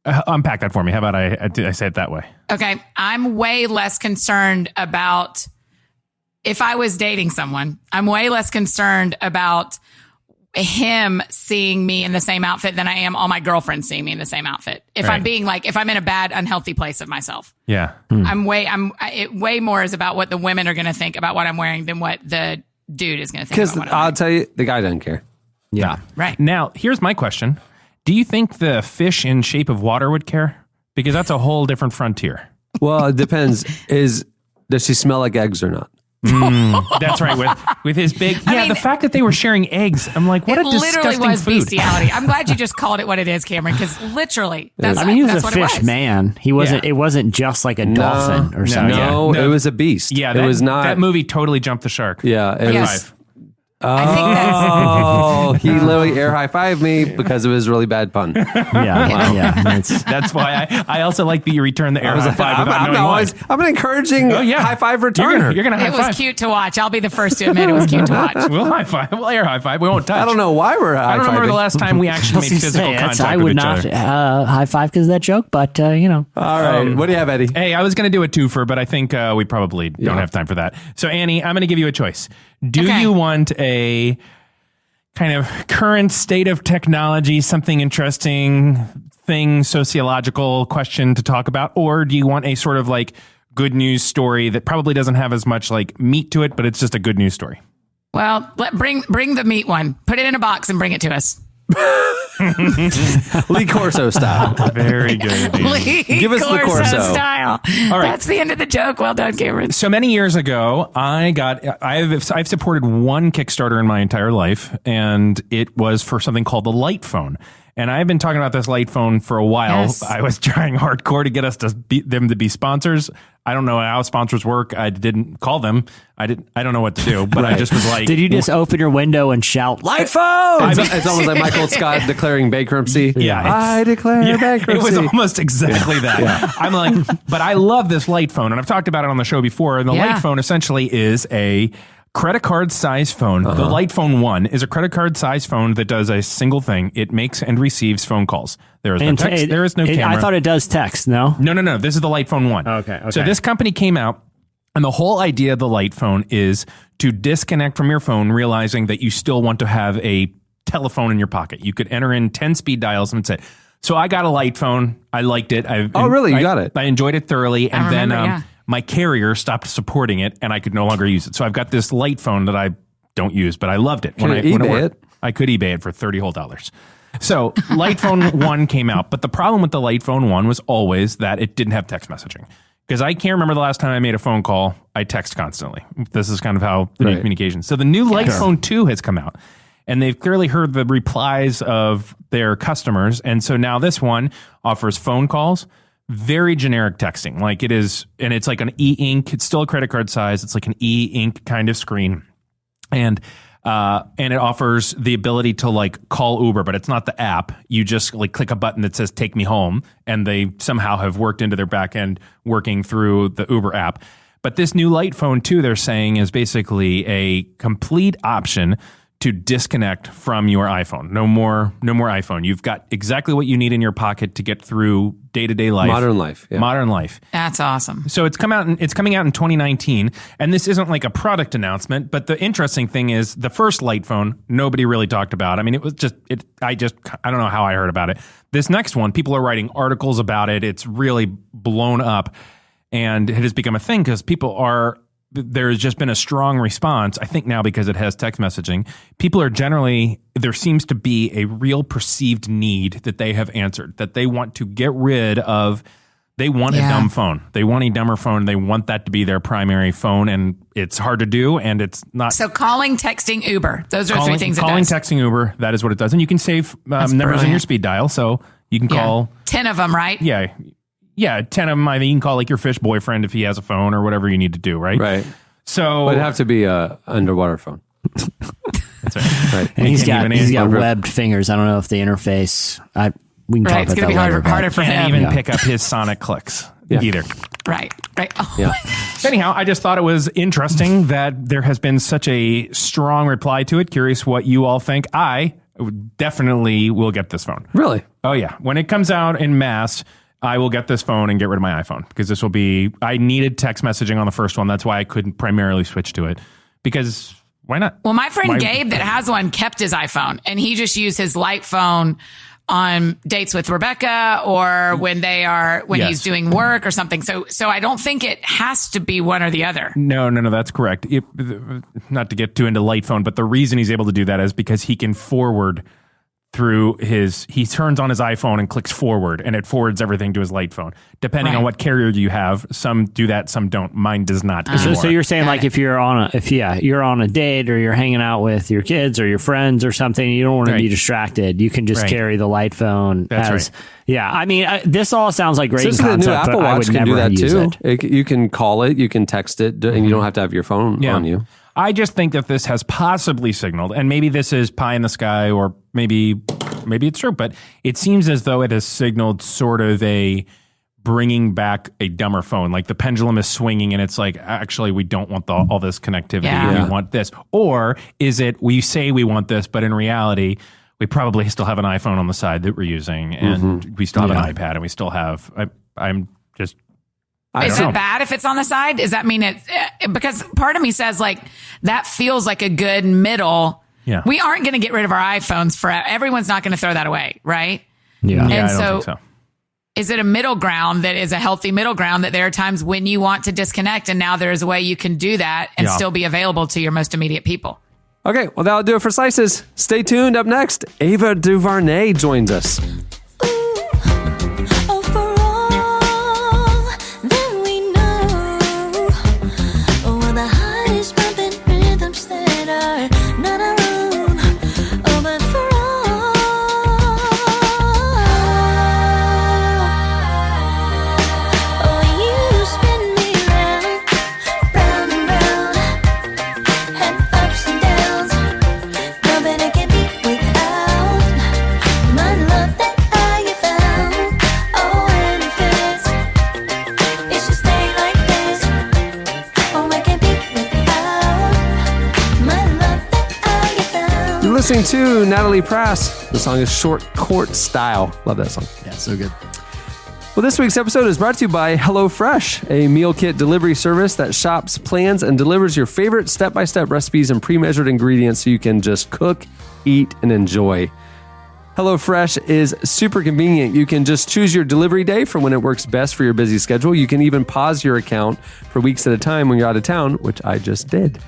Unpack that for me. How about I say it that way? Okay, I'm way less concerned about if I was dating someone. I'm way less concerned about him seeing me in the same outfit than I am all my girlfriends seeing me in the same outfit. If I'm being like, if I'm in a bad, unhealthy place of myself. Yeah. It way more is about what the women are going to think about what I'm wearing than what the dude is going to think about what I'm wearing. I'll tell you, the guy doesn't care. Yeah. Right. Now, here's my question. Do you think the fish in Shape of Water would care? Because that's a whole different frontier. Well, it depends. Does she smell like eggs or not? That's right. With his big, the fact that they were sharing eggs, I'm like, what a disgusting literally was food. Bestiality. I'm glad you just called it what it is, Cameron, because literally, he was a fish man. He wasn't. It wasn't just like a dolphin or something. No, it was a beast. Yeah, it was not. That movie totally jumped the shark. Yeah, it was. I think that's. He literally air high fived me because of his really bad pun. That's why I also like that you return the air high five without knowing why. I'm an encouraging high five returner. You're gonna high It five. was cute to watch. I'll be the first to admit it was cute to watch. We'll high five. We'll air high five. We won't touch. I don't know why we're high-fiving. I don't remember the last time we actually made physical contact I with would each not other. high five because of that joke, but All right. What do you have, Eddie? Hey, I was going to do a twofer, but I think we probably don't have time for that. So, Annie, I'm going to give you a choice. Do you want a kind of current state of technology, something interesting thing, sociological question to talk about? Or do you want a sort of like good news story that probably doesn't have as much like meat to it, but it's just a good news story? Well, bring the meat one. Put it in a box and bring it to us. Lee Corso style. Very good. Give us the Corso style. All right. That's the end of the joke. Well done, Cameron. So many years ago, I've supported one Kickstarter in my entire life, and it was for something called the Light Phone. And I've been talking about this Light Phone for a while. Yes. I was trying hardcore to get us them to be sponsors. I don't know how sponsors work. I didn't call them. I don't know what to do, but I just was like, did you just open your window and shout "Light Phone"? It's almost like Michael Scott declaring bankruptcy. Yeah, I declare bankruptcy. It was almost exactly that. Yeah. I'm like, but I love this Light Phone, and I've talked about it on the show before. And the Light Phone essentially is a credit card size phone. The Light Phone 1 is a credit card size phone that does a single thing. It makes and receives phone calls. There is no text. There is no camera. I thought it does text. No. No. This is the Light Phone 1. Okay. So this company came out And the whole idea of the light phone is to disconnect from your phone, realizing that you still want to have a telephone in your pocket. You could enter in 10 speed dials and say, so I got a light phone. I liked it. Really? You got it? I enjoyed it thoroughly. And remember, then my carrier stopped supporting it and I could no longer use it. So I've got this light phone that I don't use, but I loved it. Can you eBay it? I could eBay it for $30 whole. So Light Phone 1 came out, but the problem with the Light Phone 1 was always that it didn't have text messaging. Because I can't remember the last time I made a phone call. I text constantly. This is kind of how the new communication. So the new Light Phone 2 has come out, and they've clearly heard the replies of their customers. And so now this one offers phone calls, very generic texting. Like it is, and it's like an e-ink. It's still a credit card size. It's like an e-ink kind of screen. And it offers the ability to like call Uber, but it's not the app. You just like click a button that says "Take me home," and they somehow have worked into their back end working through the Uber app. But this new Light Phone 2, they're saying, is basically a complete option to disconnect from your iPhone. No more iPhone. You've got exactly what you need in your pocket to get through day-to-day life. Modern life. Yeah. Modern life. That's awesome. So it's coming out in 2019, and this isn't like a product announcement, but the interesting thing is the first Light Phone, nobody really talked about. I mean, it was I don't know how I heard about it. This next one, people are writing articles about it. It's really blown up, and it has become a thing because there's just been a strong response, I think now because it has text messaging. People are there seems to be a real perceived need that they have answered, that they want to get rid of. They want a dumb phone. They want a dumber phone. They want that to be their primary phone, and it's hard to do, and it's not. So calling, texting, Uber. Those are three things it does. Calling, texting, Uber, that is what it does. And you can save numbers in your speed dial, so you can call. 10 of them, right? Yeah. Yeah, 10 of them. I mean, you can call like your fish boyfriend if he has a phone or whatever you need to do, right? Right. So it'd have to be a underwater phone. That's right. And he's got webbed fingers. I don't know if the interface. We can talk about it's going to be harder for him. Can't even pick up his sonic clicks either. Right. Oh. Yeah. Anyhow, I just thought it was interesting that there has been such a strong reply to it. Curious what you all think. I definitely will get this phone. Really? Oh yeah. When it comes out in mass, I will get this phone and get rid of my iPhone because this will be, I needed text messaging on the first one. That's why I couldn't primarily switch to it because why not? Well, my friend Gabe that has one kept his iPhone and he just used his Light Phone on dates with Rebecca or when he's doing work or something. So I don't think it has to be one or the other. No, that's correct. Not to get too into Light Phone, but the reason he's able to do that is because he can forward through he turns on his iPhone and clicks forward and it forwards everything to his Light Phone. Depending on what carrier you have, some do that, some don't. Mine does not. So you're saying like if you're on a date or you're hanging out with your kids or your friends or something, you don't want to be distracted. You can just carry the Light Phone. That's right. Yeah, I mean, this all sounds like great concept, the new Apple but Watch I would can never do that use too. it. You can call it, you can text it, and you don't have to have your phone on you. I just think that this has possibly signaled, and maybe this is pie in the sky, or maybe it's true, but it seems as though it has signaled sort of a bringing back a dumber phone. Like the pendulum is swinging, and it's like, actually, we don't want all this connectivity. Yeah. We want this. Or is it we say we want this, but in reality, we probably still have an iPhone on the side that we're using, and we still have an iPad, and we still have. I'm just. Is it bad if it's on the side? Does that mean because part of me says like that feels like a good middle. Yeah. We aren't going to get rid of our iPhones forever. Everyone's not going to throw that away, right? Yeah. And I don't think so. Is it a middle ground that is a healthy middle ground that there are times when you want to disconnect and now there's a way you can do that and still be available to your most immediate people? Okay, well, that'll do it for Slices. Stay tuned. Up next, Ava DuVernay joins us. Listening to Natalie Prass. The song is Short Court Style. Love that song. Yeah, so good. Well, this week's episode is brought to you by HelloFresh, a meal kit delivery service that shops, plans, and delivers your favorite step-by-step recipes and pre-measured ingredients so you can just cook, eat, and enjoy. HelloFresh is super convenient. You can just choose your delivery day for when it works best for your busy schedule. You can even pause your account for weeks at a time when you're out of town, which I just did.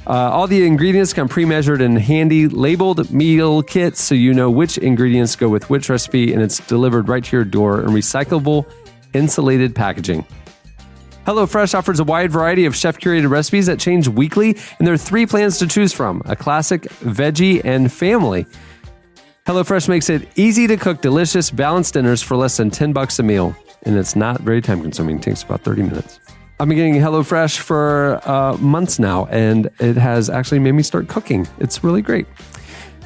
All the ingredients come pre-measured in handy labeled meal kits so you know which ingredients go with which recipe, and it's delivered right to your door in recyclable, insulated packaging. HelloFresh offers a wide variety of chef-curated recipes that change weekly, and there are 3 plans to choose from: a classic, veggie, and family. HelloFresh makes it easy to cook delicious, balanced dinners for less than $10 a meal, and it's not very time-consuming. It takes about 30 minutes. I've been getting HelloFresh for months now, and it has actually made me start cooking. It's really great.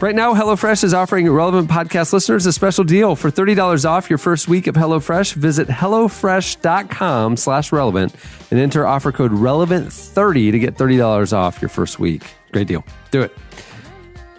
Right now, HelloFresh is offering Relevant Podcast listeners a special deal. For $30 off your first week of HelloFresh, visit HelloFresh.com/relevant and enter offer code RELEVANT30 to get $30 off your first week. Great deal. Do it.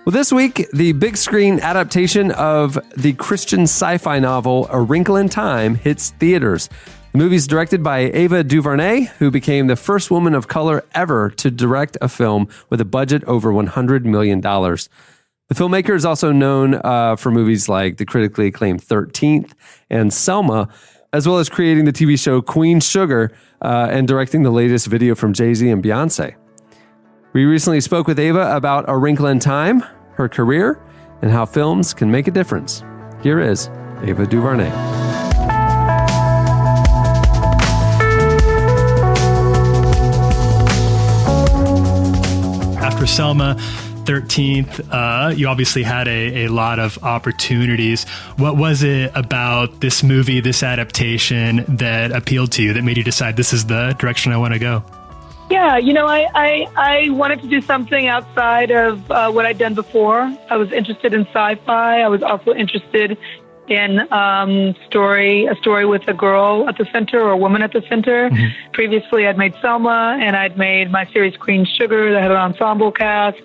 Well, this week, the big screen adaptation of the Christian sci-fi novel A Wrinkle in Time hits theaters. The movie is directed by Ava DuVernay, who became the first woman of color ever to direct a film with a budget over $100 million. The filmmaker is also known for movies like the critically acclaimed 13th and Selma, as well as creating the TV show Queen Sugar and directing the latest video from Jay-Z and Beyonce. We recently spoke with Ava about A Wrinkle in Time, her career, and how films can make a difference. Here is Ava DuVernay. After Selma, 13th, you obviously had a lot of opportunities. What was it about this movie, this adaptation, that appealed to you, that made you decide this is the direction I want to go? Yeah, I wanted to do something outside of what I'd done before. I was interested in sci-fi. I was also interested in a story with a girl at the center or a woman at the center. Mm-hmm. Previously, I'd made Selma, and I'd made my series Queen Sugar that had an ensemble cast,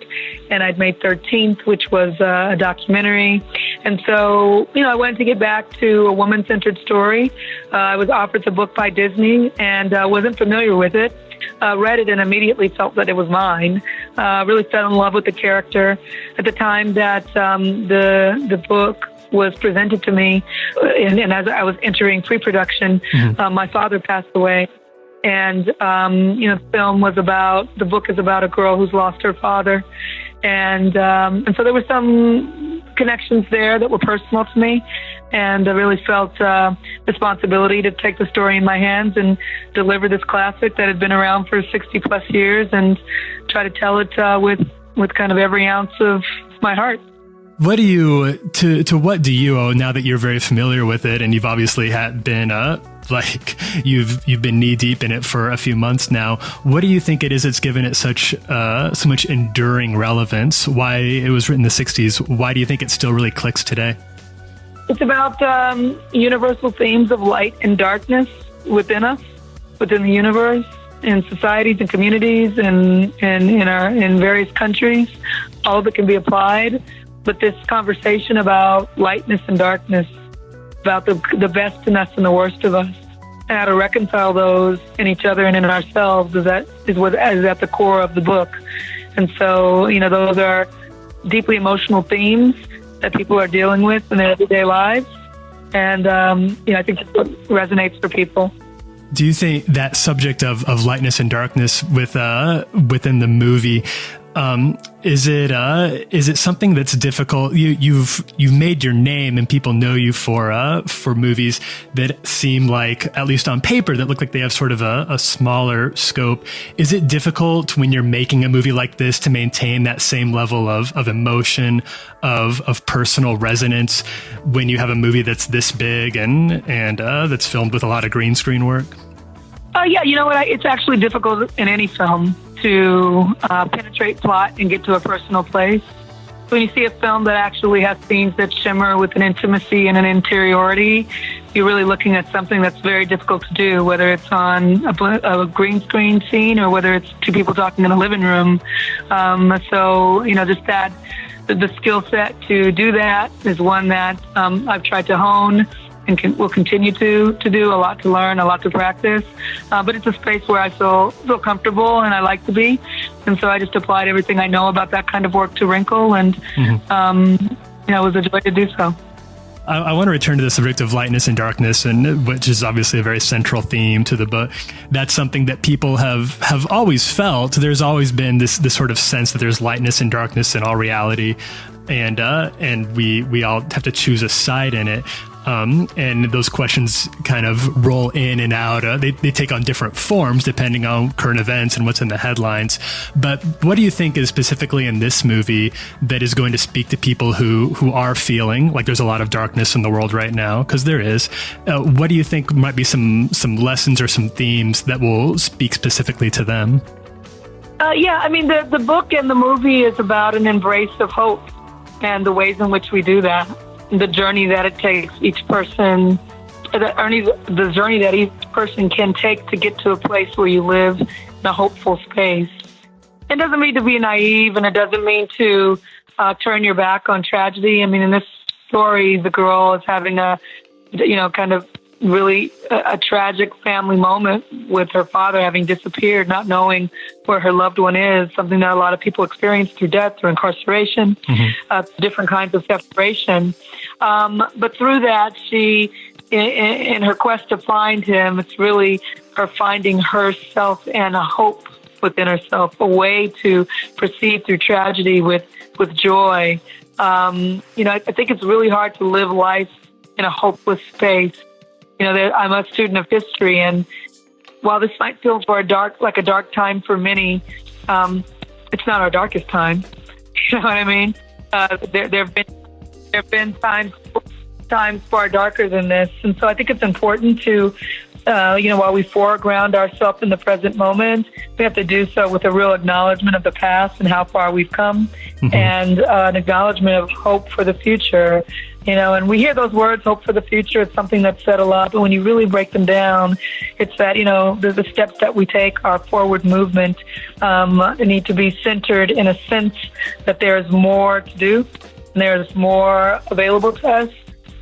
and I'd made 13th, which was a documentary. And so, I wanted to get back to a woman-centered story. I was offered the book by Disney and wasn't familiar with it. Read it and immediately felt that it was mine. Really fell in love with the character. At the time that the book was presented to me, and as I was entering pre-production, my father passed away. And, the book is about a girl who's lost her father. And so there were some connections there that were personal to me. And I really felt responsibility to take the story in my hands and deliver this classic that had been around for 60 plus years and try to tell it with kind of every ounce of my heart. What do you, to what do you owe, now that you're very familiar with it and you've obviously been you've been knee deep in it for a few months now, what do you think it is that's given it so much enduring relevance? Why it was written in the 60s? Why do you think it still really clicks today? It's about universal themes of light and darkness within us, within the universe, in societies and communities, and in various countries. All of it can be applied. But this conversation about lightness and darkness, about the best in us and the worst of us, and how to reconcile those in each other and in ourselves is what is at the core of the book. And so, those are deeply emotional themes that people are dealing with in their everyday lives. And, I think that's what resonates for people. Do you think that subject of lightness and darkness within the movie, is it something that's difficult? You've made your name and people know you for movies that seem like, at least on paper, that look like they have sort of a smaller scope. Is it difficult when you're making a movie like this to maintain that same level of emotion, of personal resonance when you have a movie that's this big and that's filmed with a lot of green screen work? Yeah, you know what? It's actually difficult in any film to penetrate plot and get to a personal place. When you see a film that actually has scenes that shimmer with an intimacy and an interiority, you're really looking at something that's very difficult to do, whether it's on a green screen scene or whether it's two people talking in a living room. So, just that, the skill set to do that is one that I've tried to hone and will continue to do, a lot to learn, a lot to practice. But it's a space where I feel comfortable and I like to be. And so I just applied everything I know about that kind of work to Wrinkle, and it was a joy to do so. I want to return to the subject of lightness and darkness, and which is obviously a very central theme to the book. That's something that people have always felt. There's always been this sort of sense that there's lightness and darkness in all reality, and we all have to choose a side in it. And those questions kind of roll in and out. They take on different forms depending on current events and what's in the headlines. But what do you think is specifically in this movie that is going to speak to people who are feeling like there's a lot of darkness in the world right now? Because there is. What do you think might be some lessons or some themes that will speak specifically to them? The book and the movie is about an embrace of hope and the ways in which we do that. The journey that it takes each person, the journey that each person can take to get to a place where you live in a hopeful space. It doesn't mean to be naive, and it doesn't mean to turn your back on tragedy. I mean, in this story, the girl is having a tragic family moment with her father having disappeared, not knowing where her loved one is, something that a lot of people experience through death, through incarceration, different kinds of separation. But through that, she, in her quest to find him, it's really her finding herself and a hope within herself, a way to proceed through tragedy with joy. I think it's really hard to live life in a hopeless space. I'm a student of history, and while this might feel like a dark time for many, it's not our darkest time. You know what I mean? There have been times far darker than this, and so I think it's important to, while we foreground ourselves in the present moment, we have to do so with a real acknowledgement of the past and how far we've come, and an acknowledgement of hope for the future. And we hear those words, hope for the future. It's something that's said a lot, but when you really break them down, it's that, the steps that we take, our forward movement, need to be centered in a sense that there's more to do, and there's more available to us,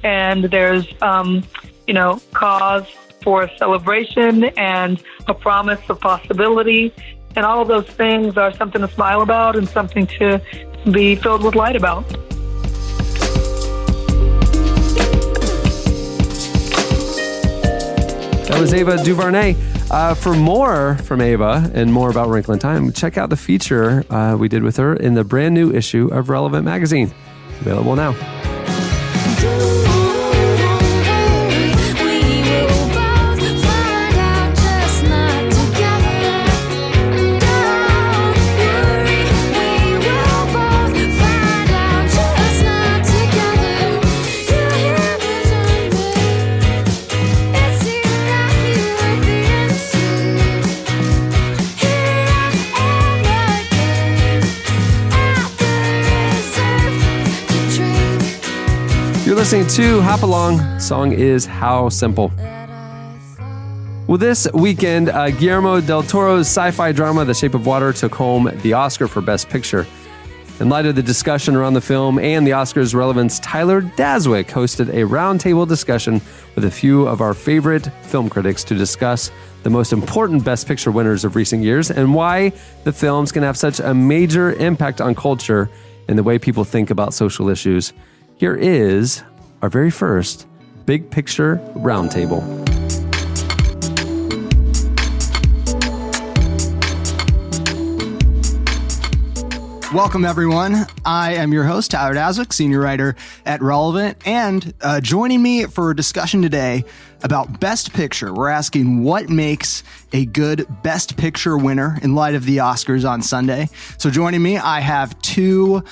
and there's, cause for celebration and a promise of possibility. And all of those things are something to smile about and something to be filled with light about. That was Ava DuVernay. For more from Ava and more about Wrinkle in Time, check out the feature we did with her in the brand new issue of Relevant Magazine. Available now. You're listening to Hop Along. Song is How Simple. Well, this weekend, Guillermo del Toro's sci-fi drama The Shape of Water took home the Oscar for Best Picture. In light of the discussion around the film and the Oscars' relevance, Tyler Daswick hosted a roundtable discussion with a few of our favorite film critics to discuss the most important Best Picture winners of recent years and why the films can have such a major impact on culture and the way people think about social issues. Here is our very first Big Picture Roundtable. Welcome, everyone. I am your host, Tyler Daswick, senior writer at Relevant, and joining me for a discussion today about Best Picture. We're asking what makes a good Best Picture winner in light of the Oscars on Sunday. So joining me, I have two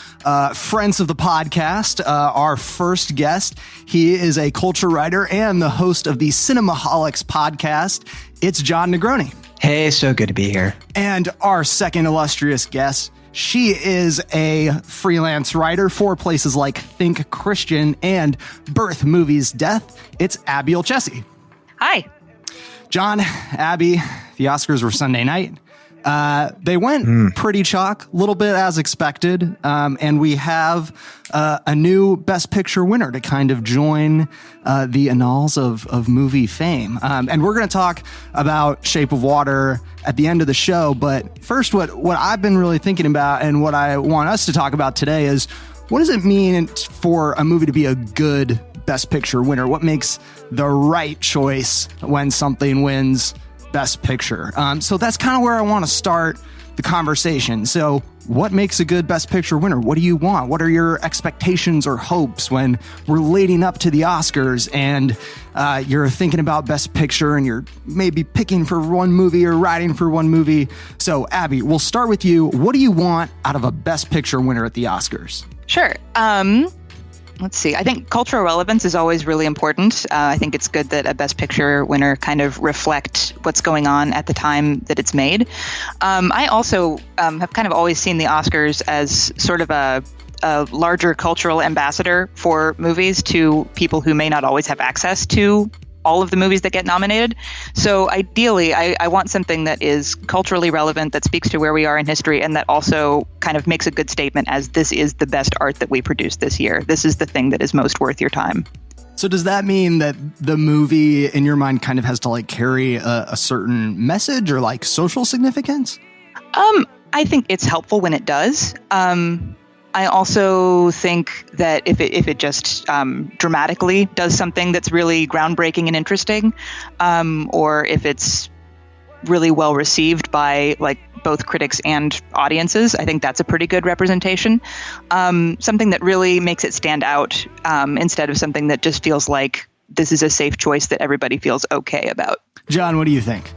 friends of the podcast. Our first guest, he is a culture writer and the host of the Cinemaholics podcast. It's John Negroni. Hey, so good to be here. And our second illustrious guest, she is a freelance writer for places like Think Christian and Birth Movies Death. It's Abby Olcese. Hi. John, Abby, the Oscars were Sunday night. They went pretty chalk, a little bit as expected. And we have a new Best Picture winner to kind of join the annals of movie fame. And we're going to talk about Shape of Water at the end of the show. But first, what I've been really thinking about and what I want us to talk about today is, what does it mean for a movie to be a good Best Picture winner? What makes the right choice when something wins Best Picture? So that's kind of where I want to start the conversation. So what makes a good Best Picture winner? What do you want? What are your expectations or hopes when we're leading up to the Oscars and you're thinking about Best Picture and you're maybe picking for one movie or writing for one movie? So Abby, we'll start with you. What do you want out of a Best Picture winner at the Oscars? Sure. Let's see. I think cultural relevance is always really important. I think it's good that a Best Picture winner kind of reflect what's going on at the time that it's made. I also have kind of always seen the Oscars as sort of a larger cultural ambassador for movies to people who may not always have access to all of the movies that get nominated. So ideally, I want something that is culturally relevant, that speaks to where we are in history, and that also kind of makes a good statement as this is the best art that we produced this year. This is the thing that is most worth your time. So does that mean that the movie, in your mind, kind of has to like carry a certain message or like social significance? I think it's helpful when it does. I also think that if it just dramatically does something that's really groundbreaking and interesting, or if it's really well received by like both critics and audiences, I think that's a pretty good representation. Something that really makes it stand out instead of something that just feels like this is a safe choice that everybody feels okay about. John, what do you think?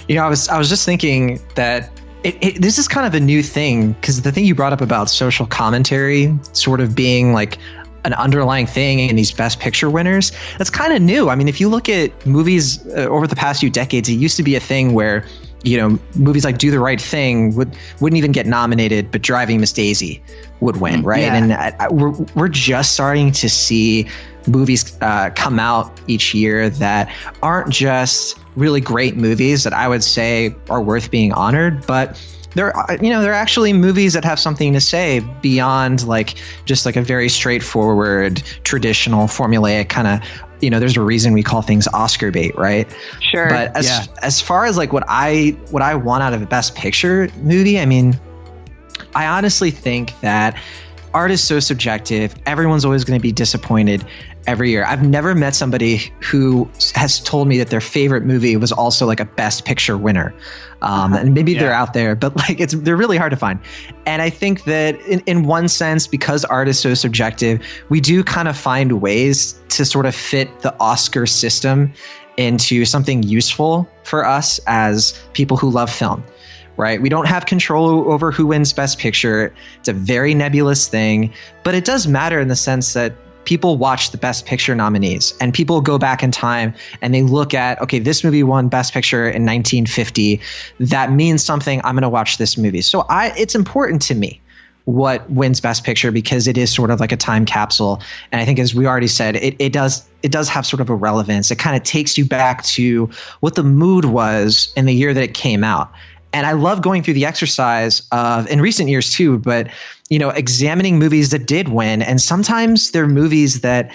You know, I was just thinking that this is kind of a new thing, because the thing you brought up about social commentary sort of being like an underlying thing in these Best Picture winners, that's kind of new. I mean, if you look at movies over the past few decades, it used to be a thing where, you know, movies like Do the Right Thing wouldn't even get nominated, but Driving Miss Daisy would win, right? Yeah. And we're just starting to see movies come out each year that aren't just really great movies that I would say are worth being honored, but they're actually movies that have something to say beyond like just like a very straightforward, traditional, formulaic kind of, you know, there's a reason we call things Oscar bait, right? Sure. But as far as like what I want out of a Best Picture movie, I mean, I honestly think that art is so subjective. Everyone's always going to be disappointed every year. I've never met somebody who has told me that their favorite movie was also like a Best Picture winner. And maybe they're out there, but like they're really hard to find. And I think that in one sense, because art is so subjective, we do kind of find ways to sort of fit the Oscar system into something useful for us as people who love film. Right? We don't have control over who wins Best Picture. It's a very nebulous thing, but it does matter in the sense that people watch the Best Picture nominees and people go back in time and they look at, okay, this movie won Best Picture in 1950. That means something. I'm going to watch this movie. So it's important to me what wins Best Picture because it is sort of like a time capsule. And I think, as we already said, it does have sort of a relevance. It kind of takes you back to what the mood was in the year that it came out. And I love going through the exercise of, in recent years too, but, you know, examining movies that did win. And sometimes they're movies that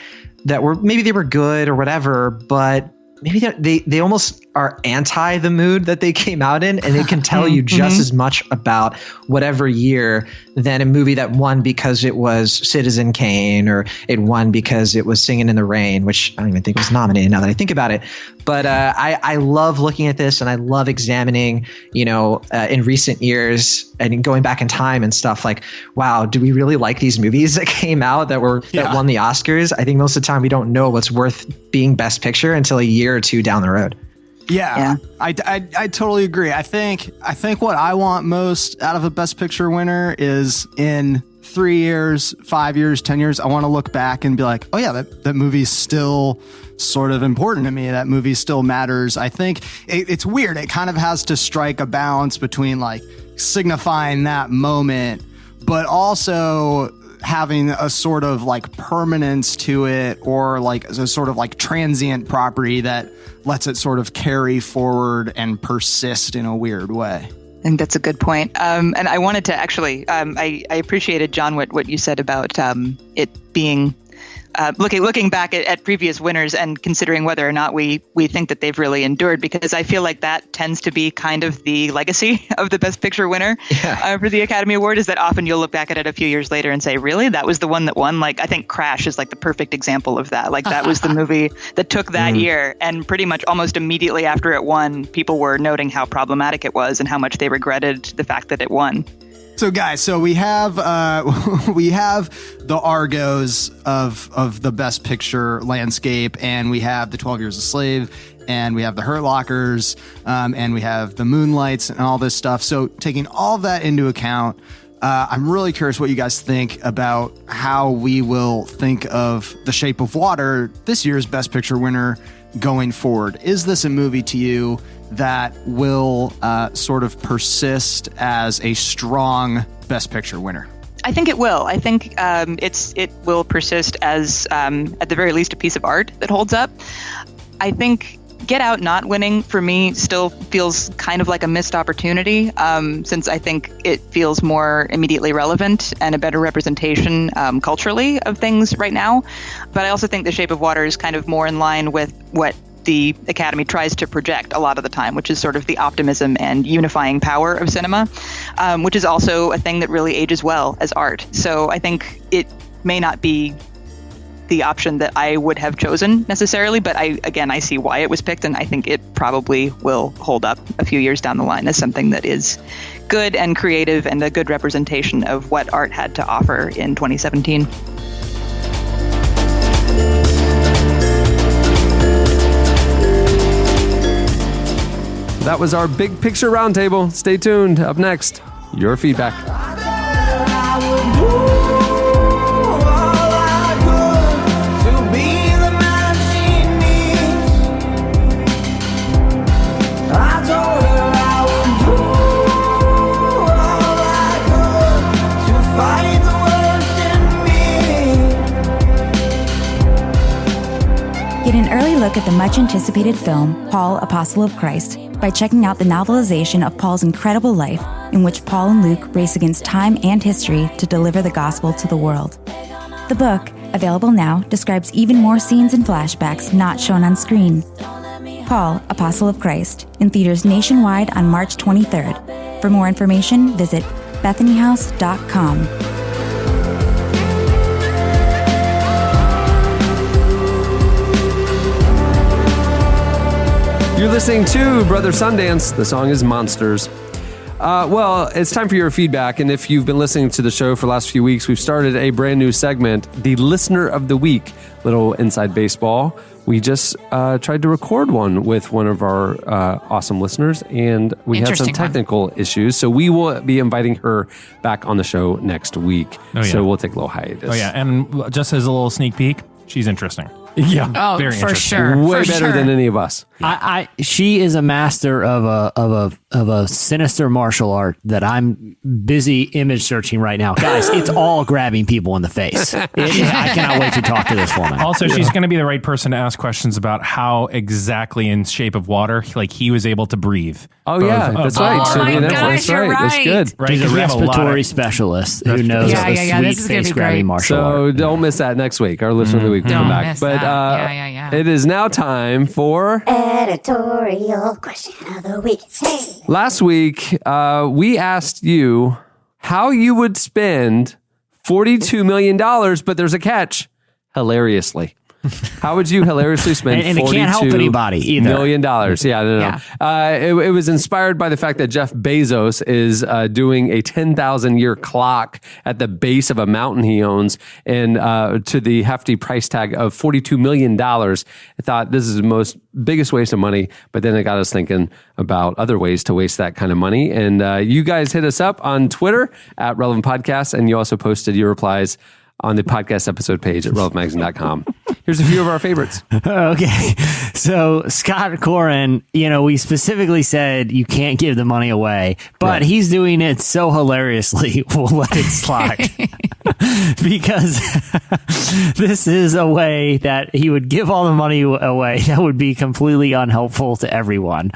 were, maybe they were good or whatever, but maybe they almost are anti the mood that they came out in, and it can tell you just as much about whatever year than a movie that won because it was Citizen Kane or it won because it was Singing in the Rain, which I don't even think was nominated now that I think about it. But I love looking at this, and I love examining, you know, in recent years and going back in time and stuff like, wow, do we really like these movies that came out that won the Oscars? I think most of the time we don't know what's worth being Best Picture until a year or two down the road. Yeah. I totally agree. I think what I want most out of a Best Picture winner is in 3 years, 5 years, 10 years, I want to look back and be like, oh yeah, that movie's still sort of important to me. That movie still matters. I think it's weird. It kind of has to strike a balance between like signifying that moment, but also having a sort of like permanence to it, or like a sort of like transient property that lets it sort of carry forward and persist in a weird way. think that's a good point. And I wanted to actually, I appreciated, John, what you said about it being looking back at previous winners and considering whether or not we think that they've really endured, because I feel like that tends to be kind of the legacy of the Best Picture winner for the Academy Award, is that often you'll look back at it a few years later and say, really, that was the one that won? Like, I think Crash is like the perfect example of that. Like, that was the movie that took that year, and pretty much almost immediately after it won, people were noting how problematic it was and how much they regretted the fact that it won. So guys, we have the Argos of the Best Picture landscape, and we have the 12 Years a Slave, and we have the Hurt Lockers, and we have the Moonlights and all this stuff. So taking all of that into account, I'm really curious what you guys think about how we will think of The Shape of Water, this year's Best Picture winner, going forward. Is this a movie to you that will sort of persist as a strong Best Picture winner? I think it will. I think it will persist as, at the very least, a piece of art that holds up. I think Get Out not winning, for me, still feels kind of like a missed opportunity, since I think it feels more immediately relevant and a better representation culturally of things right now. But I also think The Shape of Water is kind of more in line with what the Academy tries to project a lot of the time, which is sort of the optimism and unifying power of cinema, which is also a thing that really ages well as art. So I think it may not be the option that I would have chosen necessarily, but I see why it was picked, and I think it probably will hold up a few years down the line as something that is good and creative and a good representation of what art had to offer in 2017. That was our Big Picture Roundtable. Stay tuned. Up next, your feedback. Get an early look at the much-anticipated film, Paul, Apostle of Christ, by checking out the novelization of Paul's incredible life, in which Paul and Luke race against time and history to deliver the gospel to the world. The book, available now, describes even more scenes and flashbacks not shown on screen. Paul, Apostle of Christ, in theaters nationwide on March 23rd. For more information, visit bethanyhouse.com. You're listening to Brother Sundance. The song is Monsters. Well, it's time for your feedback. And if you've been listening to the show for the last few weeks, we've started a brand new segment, the Listener of the Week, little inside baseball. We just tried to record one with one of our awesome listeners, and we had some technical issues. So we will be inviting her back on the show next week. Oh, yeah. So we'll take a little hiatus. Oh, yeah. And just as a little sneak peek, she's interesting. Yeah. Oh, very for interesting. sure. Way for better sure. than any of us. She is a master of a sinister martial art that I'm busy image searching right now. Guys, it's all grabbing people in the face. I cannot wait to talk to this woman. Also, she's going to be the right person to ask questions about how exactly in Shape of Water, like he was able to breathe. Oh, yeah. That's right. Oh, my gosh, that's you're right. That's good. Right? She's a 'Cause we have respiratory specialist who knows Yeah, the yeah, yeah. This sweet is gonna be face grabbing great. martial So art. don't miss that next week. Our listener of the week will come Don't back. miss But that. Yeah. it is now time for Editorial question of the week. Hey. last week. We asked you how you would spend $42 million, but there's a catch. Hilariously. How would you hilariously spend And it can't help anybody either. $42 million? Yeah, no. It was inspired by the fact that Jeff Bezos is doing a 10,000-year clock at the base of a mountain he owns, and to the hefty price tag of $42 million. I thought this is the biggest waste of money, but then it got us thinking about other ways to waste that kind of money. And you guys hit us up on Twitter at Relevant Podcast, and you also posted your replies on the podcast episode page at relevantmagazine.com. Here's a few of our favorites. Okay. So Scott Coren, we specifically said you can't give the money away, but he's doing it so hilariously, we'll let it slide. Because this is a way that he would give all the money away that would be completely unhelpful to everyone.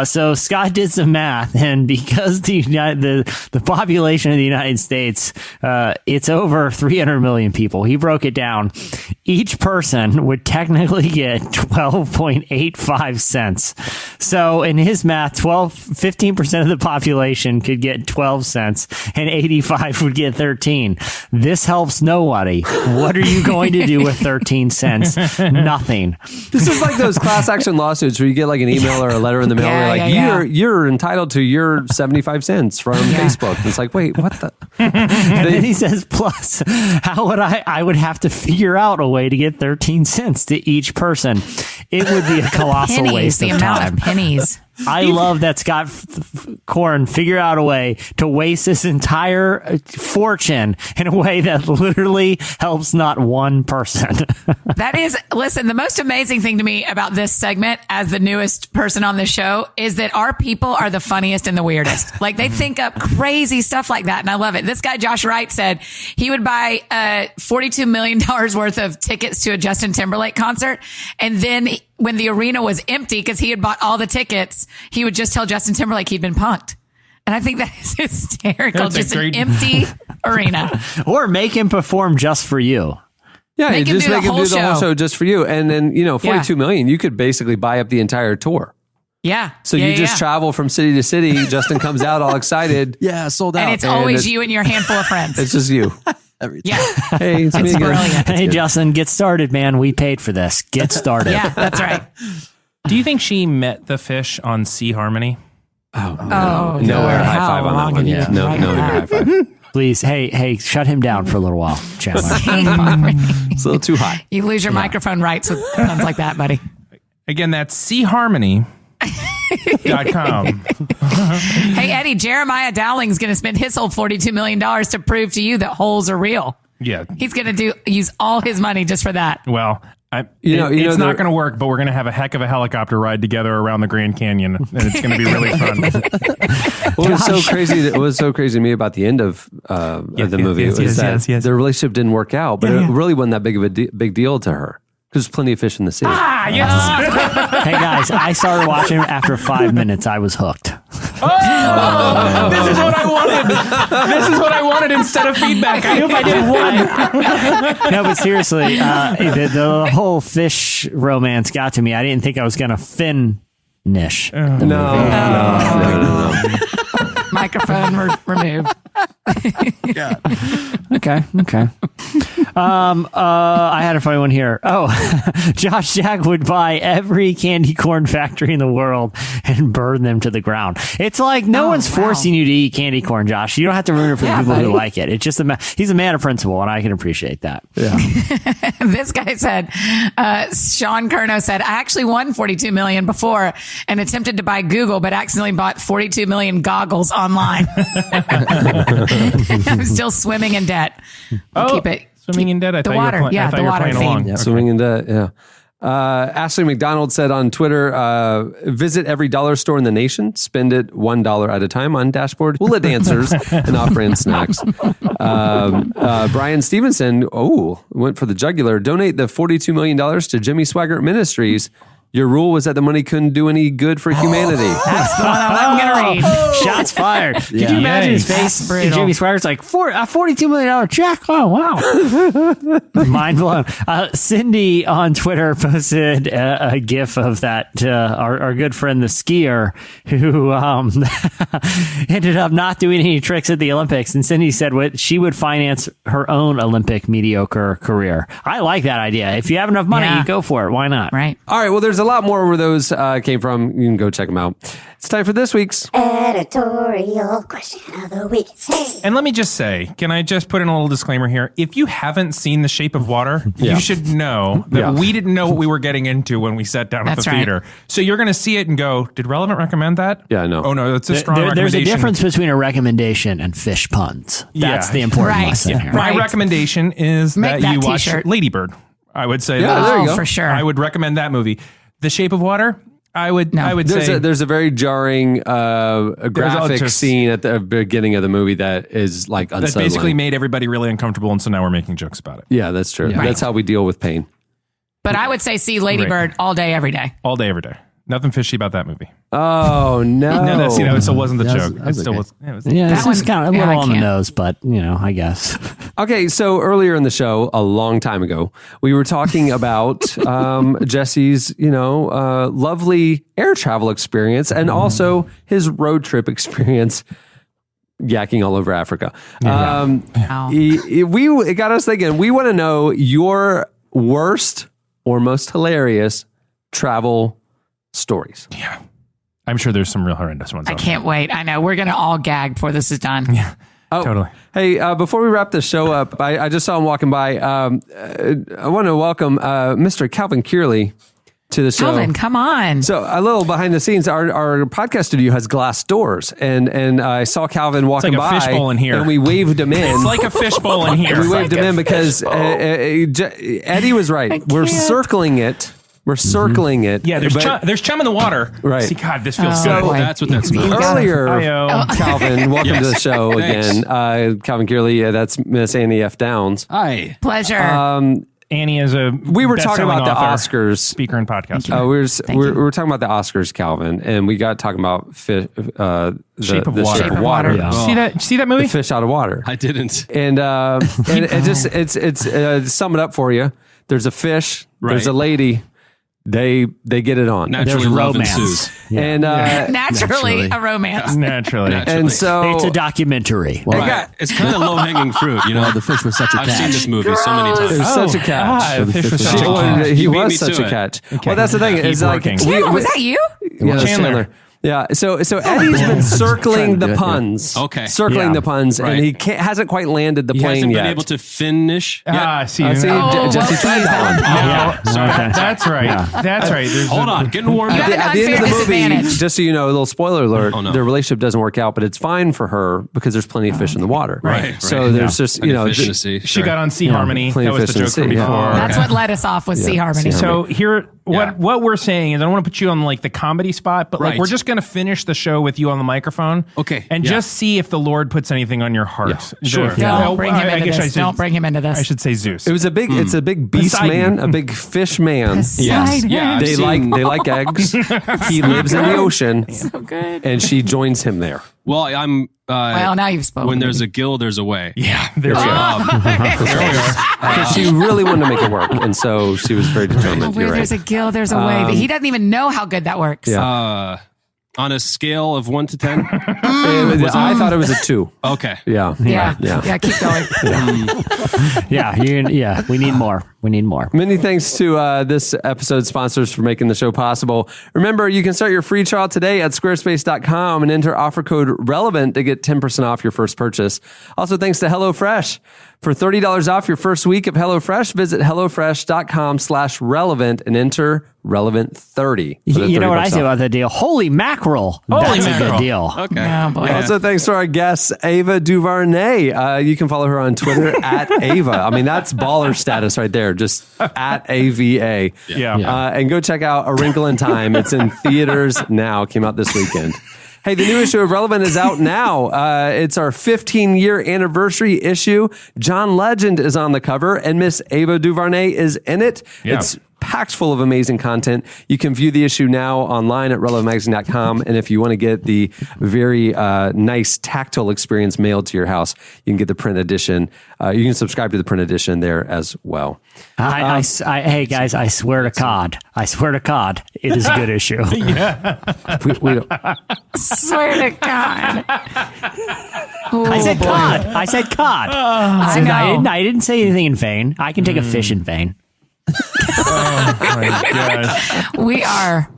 So Scott did some math, and because the population of the United States, it's over 300 million people. He broke it down. Each person would technically get 12.85 cents. So in his math, 15% of the population could get 12 cents and 85 would get 13. This helps nobody. What are you going to do with 13 cents? Nothing. This is like those class action lawsuits where you get like an email or a letter in the mail. You're entitled to your 75 cents from Facebook. It's like, wait, what the? And then he says, plus, how would I would have to figure out a way to get 13 cents to each person. It would be a colossal waste of time. The amount of pennies. I love that Scott Coren figured out a way to waste his entire fortune in a way that literally helps not one person. That is, listen, the most amazing thing to me about this segment as the newest person on the show is that our people are the funniest and the weirdest. Like they think up crazy stuff like that. And I love it. This guy, Josh Wright, said he would buy $42 million worth of tickets to a Justin Timberlake concert. And then when the arena was empty, because he had bought all the tickets, he would just tell Justin Timberlake he'd been punked. And I think that is hysterical. That's just an empty arena. Or make him perform just for you. Yeah, Make him just do make the him whole do the whole show just for you. And then, 42 million, you could basically buy up the entire tour. Yeah. So you just travel from city to city. Justin comes out all excited. Yeah, sold out. And it's always you and your handful of friends. It's just you. Yeah. Hey, it's me again. Brilliant. Hey, Justin, get started, man. We paid for this. Get started. Yeah, that's right. Do you think she met the fish on Sea Harmony? Oh, no. No air high five on that one. Yeah. No air high five. Please, hey, shut him down for a little while, Chandler. It's a little too hot. You lose your microphone rights with puns like that, buddy. Again, that's SeaHarmony.com. Hey, Eddie, Jeremiah Dowling's going to spend his whole $42 million to prove to you that holes are real. Yeah. He's going to use all his money just for that. Well, it's not going to work, but we're going to have a heck of a helicopter ride together around the Grand Canyon, and it's going to be really fun. What was so crazy? What was so crazy to me about the end of the movie was that their relationship didn't work out, but it really wasn't that big of a big deal to her. Because there's plenty of fish in the sea. Ah, yes. Hey guys, I started watching after 5 minutes. I was hooked. Oh, this is what I wanted. This is what I wanted instead of feedback. I knew if I did one. No, but seriously, the whole fish romance got to me. I didn't think I was going to finish. No. Microphone removed. Okay. I had a funny one here. Oh, Josh Jack would buy every candy corn factory in the world and burn them to the ground. It's like no one's forcing you to eat candy corn, Josh. You don't have to ruin it for the people who like it. It's just he's a man of principle, and I can appreciate that. Yeah. This guy said, Sean Curnow said, I actually won $42 million before and attempted to buy Google, but accidentally bought 42 million goggles online. I'm still swimming in debt. Keep it. Swimming in debt? I the thought water. you were Yeah, the water playing along. Yeah, swimming in debt, yeah. Ashley McDonald said on Twitter, visit every dollar store in the nation, spend it $1 at a time on dashboard, hula dancers, and off-brand snacks. Brian Stevenson, went for the jugular. Donate the $42 million to Jimmy Swaggart Ministries. Your rule was that the money couldn't do any good for humanity. That's the one I'm going to read. Shots fired. Could you Yeah. imagine his face? Jimmy Swaggart's like, a $42 million check. Oh, wow. Mind blown. Cindy on Twitter posted a GIF of that, our good friend, the skier, who ended up not doing any tricks at the Olympics. And Cindy said she would finance her own Olympic mediocre career. I like that idea. If you have enough money, you go for it. Why not? Right. All right, well, there's a lot more where those came from. You can go check them out. It's time for this week's Editorial question of the week. Hey. And let me just say, can I just put in a little disclaimer here? If you haven't seen The Shape of Water, you should know that we didn't know what we were getting into when we sat down at the theater. So you're going to see it and go, did Relevant recommend that? Yeah, no. Oh, no, it's a strong recommendation. There's a difference between a recommendation and fish puns. That's the important lesson here. My recommendation is that you watch t-shirt. Lady Bird. I would say Yeah, that. there you go. For sure. I would recommend that movie. The Shape of Water. I would say there's a very jarring graphic scene at the beginning of the movie that is like unsettling. that basically made everybody really uncomfortable, and so now we're making jokes about it. Yeah, that's true. Right. That's how we deal with pain. But I would say see Lady Bird all day, every day. All day, every day. Nothing fishy about that movie. Oh no! No, that's, it still wasn't the joke. That was It still okay. was. Yeah, it was Yeah, this is kind of a little on the can't. nose, but I guess. Okay, so earlier in the show, a long time ago, we were talking about Jesse's, lovely air travel experience and also his road trip experience, yakking all over Africa. It got us thinking. We want to know your worst or most hilarious travel stories. Yeah. I'm sure there's some real horrendous ones. I can't wait. I know. We're going to all gag before this is done. Yeah. Oh, totally. Hey, before we wrap this show up, I just saw him walking by. I want to welcome Mr. Calvin Kearley to the show. Calvin, come on. So a little behind the scenes, our podcast studio has glass doors, and I saw Calvin walking like a by, fishbowl in here. and we waved him in. It's like a fishbowl in here. We waved him in because Eddie was right. We're circling it. We're circling it. Yeah, there's chum in the water. Right. See, God, this feels So good. That's what that smells. Earlier, Hi-yo. Calvin, welcome Yes. to the show Thanks. again. Calvin Kearley, that's Miss Annie F. Downs. Hi. Pleasure. Annie is a We were talking best-selling about the author, Oscars. speaker and podcaster. We were talking about the Oscars, Calvin, and we got talking about the Shape of the Water. Shape of Water. Yeah. See that movie? The fish out of water. I didn't. And it's sum it up for you. There's a fish. There's Right. a lady. They get it on. Naturally, There's love romance. ensues. And Naturally, a romance. Naturally. and so It's a documentary. Right. It's kind of low hanging fruit, The fish was such a I've catch. seen this movie so many it times. was such a catch. The fish was She- such a Well, catch. he You beat was me such to a it. catch. Okay. Well, that's the thing. Keep Is like working. Chandler, was that you? Yeah, that's Chandler. Chandler. Yeah, so Eddie's been circling the puns. Okay. Circling Yeah. the puns, Right. and he hasn't quite landed the He plane hasn't yet. been able to finish. yet. See, Oh, Jesse well, tried please, that one. Yeah. Okay. That's right. That's right. There's Hold on, getting warmed You up. have an At the end of the unfair movie, disadvantage. just so you know, a little spoiler alert, Oh, no. their relationship doesn't work out, but it's fine for her because there's plenty of fish in the water. Right, So right. there's just, Fish to see. She Sure. got on Sea Harmony. Plenty That of was the fish in joke the from sea, yeah. before. That's what led us off with Sea Harmony. Sea So here, Yeah. what we're saying is, I don't want to put you on like the comedy spot, but like Right. we're just going to finish the show with you on the microphone, Okay, and yeah. just see if the Lord puts anything on your heart. Yeah, sure. Don't bring him into this. Don't bring him into this. I should say Zeus. It was it's a big beast Poseidon. man, a big fish man. Yes. Yeah. I've They seen- like eggs. He lives in the ocean, So good. and she joins him there. Well, I'm. Well, now you've spoken. When there's a gill, there's a way. Yeah, there we go. Because she really wanted to make it work, and so she was very determined. Where You're there's right. a gill, there's a way. But he doesn't even know how good that works. Yeah. On a scale of 1 to 10. I thought it was a 2. Okay. Yeah. Yeah. Yeah. Yeah. Keep going. Yeah, we need more. We need more. Many thanks to this episode's sponsors for making the show possible. Remember, you can start your free trial today at squarespace.com and enter offer code RELEVANT to get 10% off your first purchase. Also, thanks to HelloFresh. For $30 off your first week of HelloFresh, visit HelloFresh.com/relevant and enter relevant30. You know what I say about that deal? Holy mackerel. That's a good deal. Okay. Oh, boy. Also, thanks to our guest, Ava DuVernay. You can follow her on Twitter at Ava. I mean, that's baller status right there, just at AVA. Yeah. And go check out A Wrinkle in Time. It's in theaters now. Came out this weekend. Hey, the new issue of Relevant is out now. It's our 15-year anniversary issue. John Legend is on the cover, and Miss Ava DuVernay is in it. Yeah. It's packed full of amazing content. You can view the issue now online at relevantmagazine.com. And if you want to get the very nice tactile experience mailed to your house, you can get the print edition. You can subscribe to the print edition there as well. Hey guys, I swear to God, it is a good issue. We don't, Swear to God. I said cod. I said cod. I know. I didn't say anything in vain. I can take a fish in vain. Oh my gosh. We are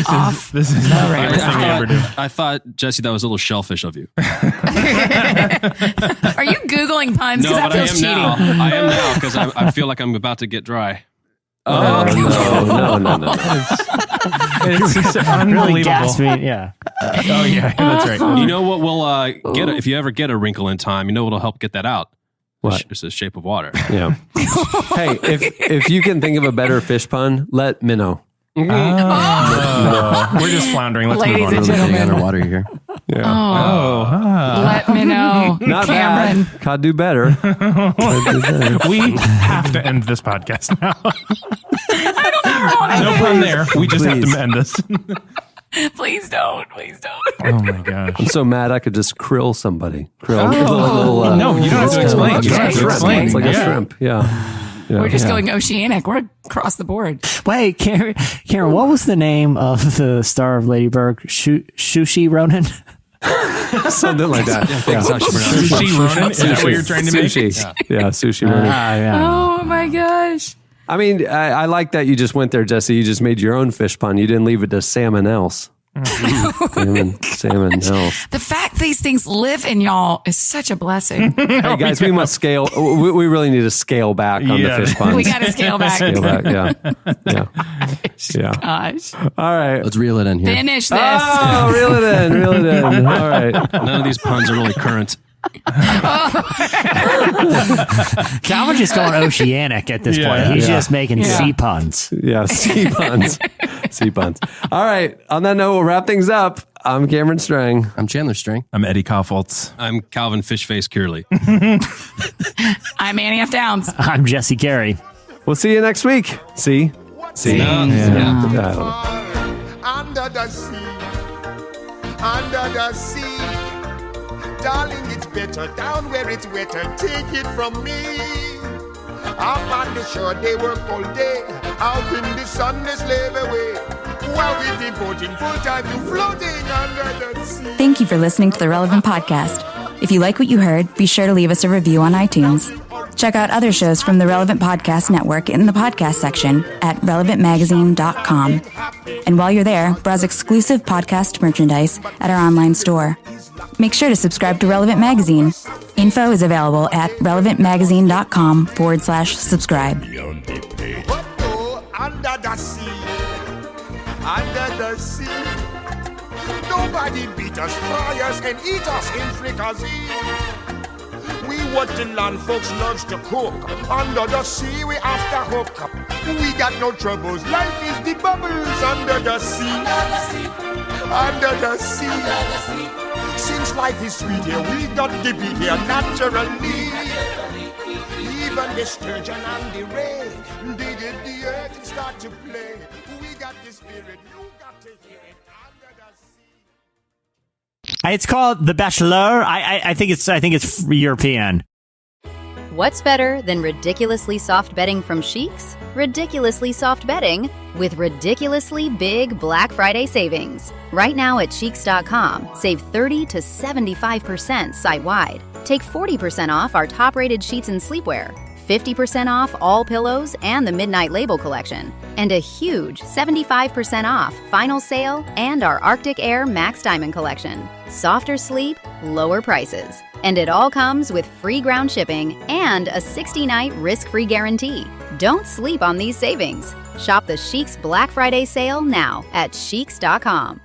off. This is the favorite thing we ever do. I thought, Jesse, that was a little shellfish of you. Are you Googling puns? No, Because that but I feels am cheating. now. I am now because I feel like I'm about to get dry. no. It's just Really unbelievable. gasped me. Yeah. Oh yeah, that's right. You know what will get if you ever get a wrinkle in time, you know what'll help get that out? What? It's the shape of water. Yeah. Hey, if you can think of a better fish pun, let me know. We're just floundering. Let's Ladies move on. and gentlemen. Underwater here. Yeah. Let me know. Not Cameron. bad. Could do better. We have to end this podcast now. No pun there. We just have to end this. Please don't. Please don't. Oh my gosh. I'm so mad I could just krill somebody. Krill. No, you don't have to explain. You don't have to explain. It's like a Yeah. shrimp. Yeah. We're just going oceanic. We're across the board. Wait, Karen, what was the name of the star of Lady Bird? Sushi Ronan? Something like that. Yeah. Sushi Ronan? Is that what you're trying to make? Sushi. Yeah, sushi Ronan. Oh my gosh. I mean, I like that you just went there, Jesse. You just made your own fish pun. You didn't leave it to salmon else. Salmon else. The fact these things live in y'all is such a blessing. Hey guys, we must scale. We really need to scale back on the fish puns. We got to scale back. Scale back. Yeah. Gosh. All right. Let's reel it in here. Finish this. Oh, reel it in. All right. None of these puns are really current. Calvin's just going oceanic at this point. He's just making sea puns. Yeah, sea puns. Sea puns. All right. On that note, we'll wrap things up. I'm Cameron Strang. I'm Chandler Strang. I'm Eddie Kaufholz. I'm Calvin Fishface Kearley. I'm Annie F. Downs. I'm Jesse Carey. We'll see you next week. See? Under the sea, darling, it's better down where it's wetter. Take it from me. Up on the shore, they work all day. Out in the sun, they slave away. While we're devoting full time to floating under the sea. Thank you for listening to the Relevant Podcast. If you like what you heard, be sure to leave us a review on iTunes. Check out other shows from the Relevant Podcast Network in the podcast section at relevantmagazine.com. And while you're there, browse exclusive podcast merchandise at our online store. Make sure to subscribe to Relevant Magazine. Info is available at relevantmagazine.com/subscribe. Under the sea, nobody beat us, fry us, and eat us in fricassee. We what the land folks loves to cook. Under the sea, we after hook. We got no troubles. Life is the bubbles under the sea. Under the sea. Since life is sweet here, we got to be here naturally. Even the sturgeon and the ray, they did the earth and start to play. We got the spirit, you got to hear it under the sea. It's called The Bachelor. I think it's European. What's better than ridiculously soft bedding from Sheik's? Ridiculously soft bedding with ridiculously big Black Friday savings. Right now at Sheik's.com, save 30 to 75% site-wide. Take 40% off our top-rated sheets and sleepwear, 50% off all pillows and the Midnight Label collection, and a huge 75% off final sale and our Arctic Air Max Diamond collection. Softer sleep, lower prices. And it all comes with free ground shipping and a 60-night risk-free guarantee. Don't sleep on these savings. Shop the Sheik's Black Friday sale now at Sheik's.com.